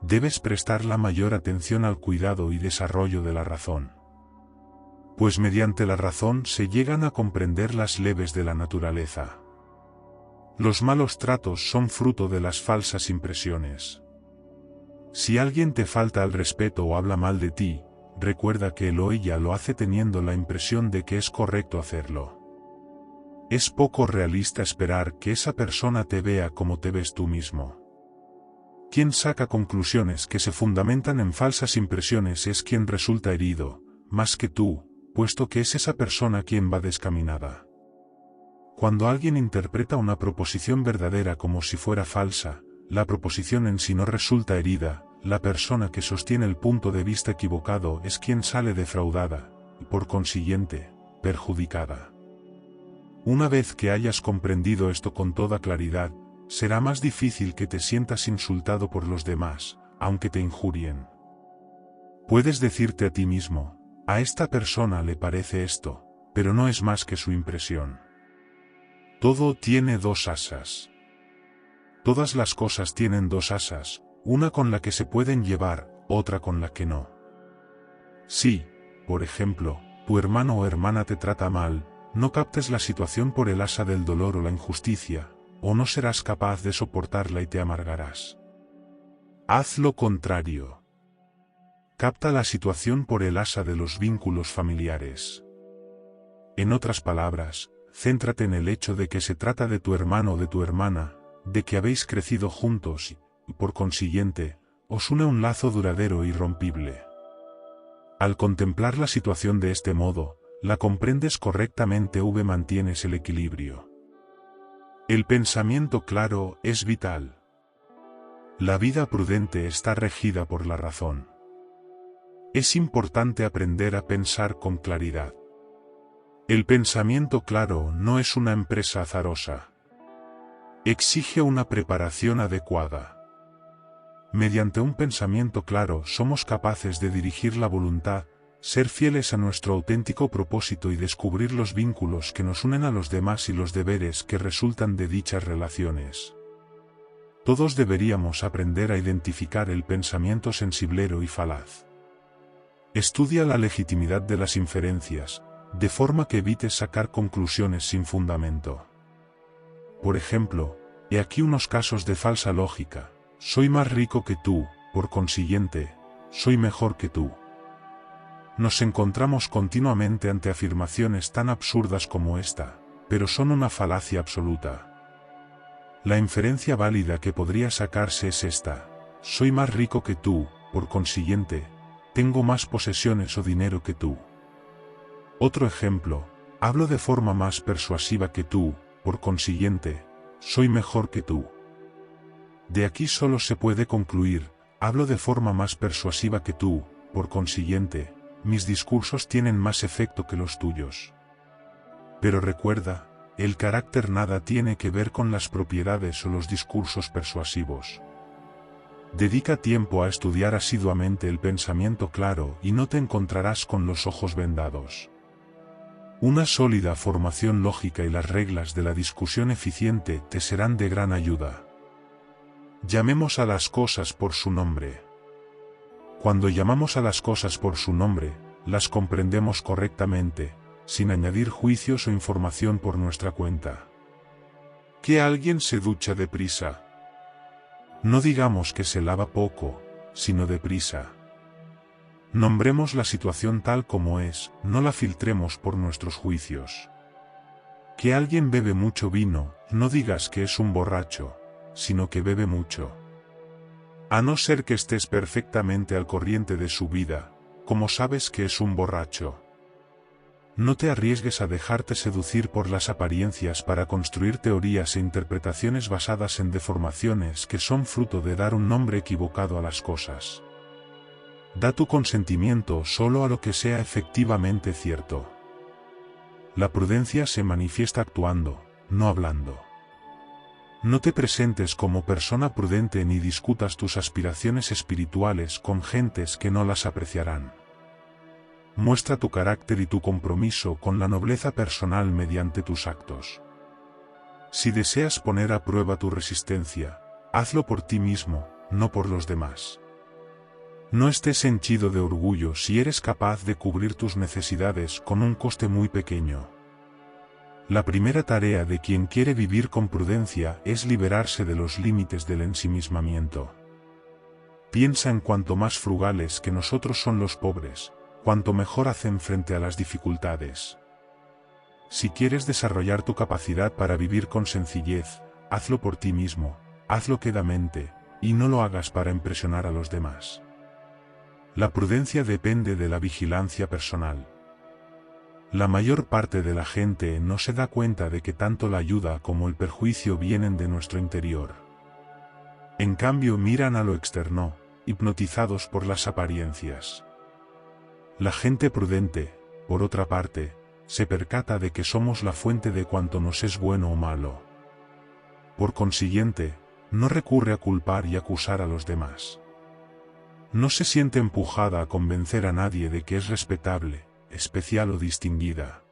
Debes prestar la mayor atención al cuidado y desarrollo de la razón. Pues mediante la razón se llegan a comprender las leves de la naturaleza. Los malos tratos son fruto de las falsas impresiones. Si alguien te falta al respeto o habla mal de ti, recuerda que él o ella lo hace teniendo la impresión de que es correcto hacerlo. Es poco realista esperar que esa persona te vea como te ves tú mismo. Quien saca conclusiones que se fundamentan en falsas impresiones es quien resulta herido, más que tú, puesto que es esa persona quien va descaminada. Cuando alguien interpreta una proposición verdadera como si fuera falsa, la proposición en sí no resulta herida, la persona que sostiene el punto de vista equivocado es quien sale defraudada, y por consiguiente, perjudicada. Una vez que hayas comprendido esto con toda claridad, será más difícil que te sientas insultado por los demás, aunque te injurien. Puedes decirte a ti mismo, a esta persona le parece esto, pero no es más que su impresión. Todo tiene dos asas. Todas las cosas tienen dos asas, una con la que se pueden llevar, otra con la que no. Si, por ejemplo, tu hermano o hermana te trata mal, no captes la situación por el asa del dolor o la injusticia, o no serás capaz de soportarla y te amargarás. Haz lo contrario. Capta la situación por el asa de los vínculos familiares. En otras palabras, céntrate en el hecho de que se trata de tu hermano o de tu hermana, de que habéis crecido juntos y, por consiguiente, os une un lazo duradero e irrompible. Al contemplar la situación de este modo, la comprendes correctamente y mantienes el equilibrio. El pensamiento claro es vital. La vida prudente está regida por la razón. Es importante aprender a pensar con claridad. El pensamiento claro no es una empresa azarosa. Exige una preparación adecuada. Mediante un pensamiento claro somos capaces de dirigir la voluntad, ser fieles a nuestro auténtico propósito y descubrir los vínculos que nos unen a los demás y los deberes que resultan de dichas relaciones. Todos deberíamos aprender a identificar el pensamiento sensiblero y falaz. Estudia la legitimidad de las inferencias, de forma que evites sacar conclusiones sin fundamento. Por ejemplo, he aquí unos casos de falsa lógica: soy más rico que tú, por consiguiente, soy mejor que tú. Nos encontramos continuamente ante afirmaciones tan absurdas como esta, pero son una falacia absoluta. La inferencia válida que podría sacarse es esta: soy más rico que tú, por consiguiente, tengo más posesiones o dinero que tú. Otro ejemplo: hablo de forma más persuasiva que tú, por consiguiente, soy mejor que tú. De aquí solo se puede concluir: hablo de forma más persuasiva que tú, por consiguiente, mis discursos tienen más efecto que los tuyos. Pero recuerda, el carácter nada tiene que ver con las propiedades o los discursos persuasivos. Dedica tiempo a estudiar asiduamente el pensamiento claro y no te encontrarás con los ojos vendados. Una sólida formación lógica y las reglas de la discusión eficiente te serán de gran ayuda. Llamemos a las cosas por su nombre. Cuando llamamos a las cosas por su nombre, las comprendemos correctamente, sin añadir juicios o información por nuestra cuenta. Que alguien se ducha deprisa. No digamos que se lava poco, sino deprisa. Nombremos la situación tal como es, no la filtremos por nuestros juicios. Que alguien bebe mucho vino, no digas que es un borracho, sino que bebe mucho. A no ser que estés perfectamente al corriente de su vida, como sabes que es un borracho. No te arriesgues a dejarte seducir por las apariencias para construir teorías e interpretaciones basadas en deformaciones que son fruto de dar un nombre equivocado a las cosas. Da tu consentimiento solo a lo que sea efectivamente cierto. La prudencia se manifiesta actuando, no hablando. No te presentes como persona prudente ni discutas tus aspiraciones espirituales con gentes que no las apreciarán. Muestra tu carácter y tu compromiso con la nobleza personal mediante tus actos. Si deseas poner a prueba tu resistencia, hazlo por ti mismo, no por los demás. No estés henchido de orgullo si eres capaz de cubrir tus necesidades con un coste muy pequeño. La primera tarea de quien quiere vivir con prudencia es liberarse de los límites del ensimismamiento. Piensa en cuánto más frugales que nosotros son los pobres, cuanto mejor hacen frente a las dificultades. Si quieres desarrollar tu capacidad para vivir con sencillez, hazlo por ti mismo, hazlo quedamente, y no lo hagas para impresionar a los demás. La prudencia depende de la vigilancia personal. La mayor parte de la gente no se da cuenta de que tanto la ayuda como el perjuicio vienen de nuestro interior. En cambio miran a lo externo, hipnotizados por las apariencias. La gente prudente, por otra parte, se percata de que somos la fuente de cuanto nos es bueno o malo. Por consiguiente, no recurre a culpar y acusar a los demás. No se siente empujada a convencer a nadie de que es respetable, especial o distinguida.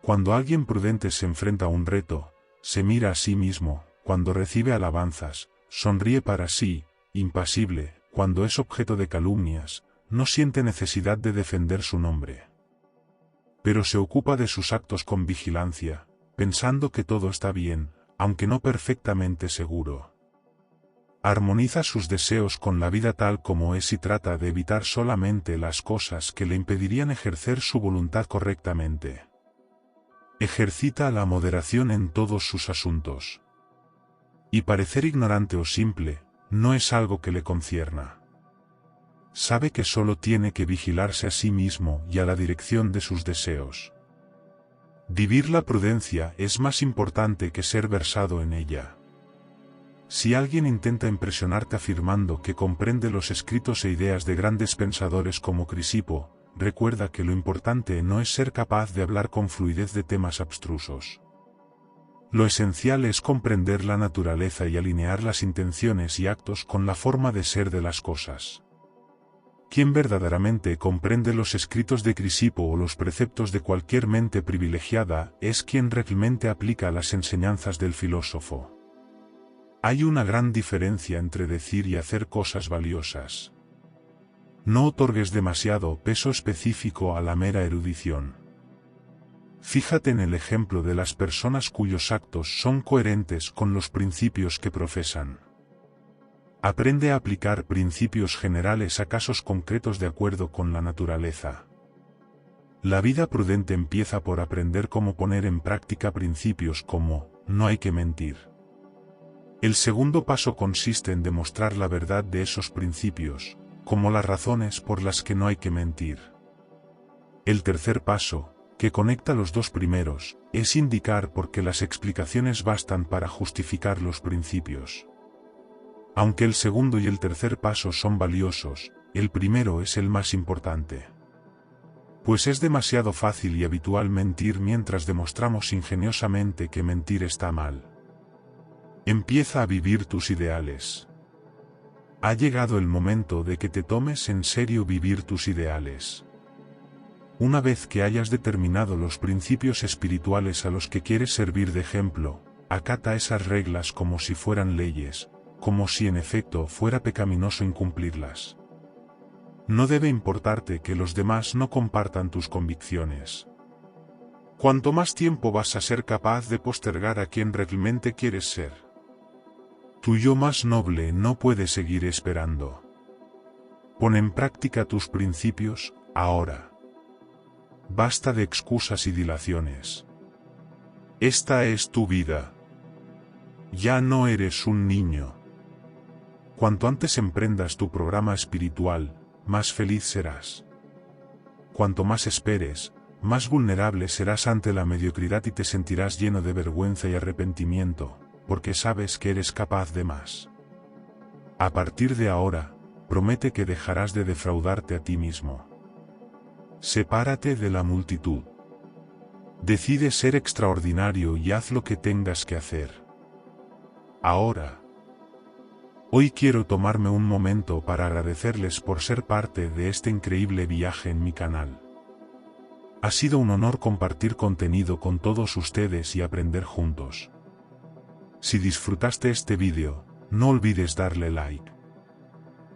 Cuando alguien prudente se enfrenta a un reto, se mira a sí mismo, cuando recibe alabanzas, sonríe para sí, impasible, cuando es objeto de calumnias, no siente necesidad de defender su nombre. Pero se ocupa de sus actos con vigilancia, pensando que todo está bien, aunque no perfectamente seguro. Armoniza sus deseos con la vida tal como es y trata de evitar solamente las cosas que le impedirían ejercer su voluntad correctamente. Ejercita la moderación en todos sus asuntos. Y parecer ignorante o simple, no es algo que le concierna. Sabe que solo tiene que vigilarse a sí mismo y a la dirección de sus deseos. Vivir la prudencia es más importante que ser versado en ella. Si alguien intenta impresionarte afirmando que comprende los escritos e ideas de grandes pensadores como Crisipo, recuerda que lo importante no es ser capaz de hablar con fluidez de temas abstrusos. Lo esencial es comprender la naturaleza y alinear las intenciones y actos con la forma de ser de las cosas. Quien verdaderamente comprende los escritos de Crisipo o los preceptos de cualquier mente privilegiada es quien realmente aplica las enseñanzas del filósofo. Hay una gran diferencia entre decir y hacer cosas valiosas. No otorgues demasiado peso específico a la mera erudición. Fíjate en el ejemplo de las personas cuyos actos son coherentes con los principios que profesan. Aprende a aplicar principios generales a casos concretos de acuerdo con la naturaleza. La vida prudente empieza por aprender cómo poner en práctica principios como, no hay que mentir. El segundo paso consiste en demostrar la verdad de esos principios, como las razones por las que no hay que mentir. El tercer paso, que conecta los dos primeros, es indicar por qué las explicaciones bastan para justificar los principios. Aunque el segundo y el tercer paso son valiosos, el primero es el más importante. Pues es demasiado fácil y habitual mentir mientras demostramos ingeniosamente que mentir está mal. Empieza a vivir tus ideales. Ha llegado el momento de que te tomes en serio vivir tus ideales. Una vez que hayas determinado los principios espirituales a los que quieres servir de ejemplo, acata esas reglas como si fueran leyes, como si en efecto fuera pecaminoso incumplirlas. No debe importarte que los demás no compartan tus convicciones. Cuanto más tiempo vas a ser capaz de postergar a quien realmente quieres ser. Tu yo más noble no puede seguir esperando. Pon en práctica tus principios, ahora. Basta de excusas y dilaciones. Esta es tu vida. Ya no eres un niño. Cuanto antes emprendas tu programa espiritual, más feliz serás. Cuanto más esperes, más vulnerable serás ante la mediocridad y te sentirás lleno de vergüenza y arrepentimiento, porque sabes que eres capaz de más. A partir de ahora, promete que dejarás de defraudarte a ti mismo. Sepárate de la multitud. Decide ser extraordinario y haz lo que tengas que hacer. Ahora. Hoy quiero tomarme un momento para agradecerles por ser parte de este increíble viaje en mi canal. Ha sido un honor compartir contenido con todos ustedes y aprender juntos. Si disfrutaste este vídeo, no olvides darle like.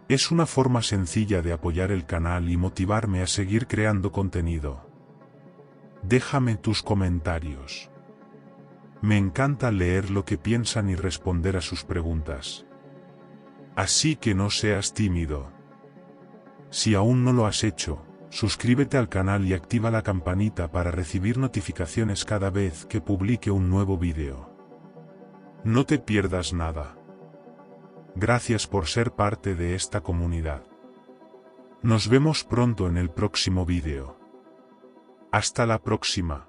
Es una forma sencilla de apoyar el canal y motivarme a seguir creando contenido. Déjame tus comentarios. Me encanta leer lo que piensan y responder a sus preguntas. Así que no seas tímido. Si aún no lo has hecho, Suscríbete al canal y activa la campanita para recibir notificaciones cada vez que publique un nuevo vídeo. No te pierdas nada. Gracias por ser parte de esta comunidad. Nos vemos pronto en el próximo vídeo. Hasta la próxima.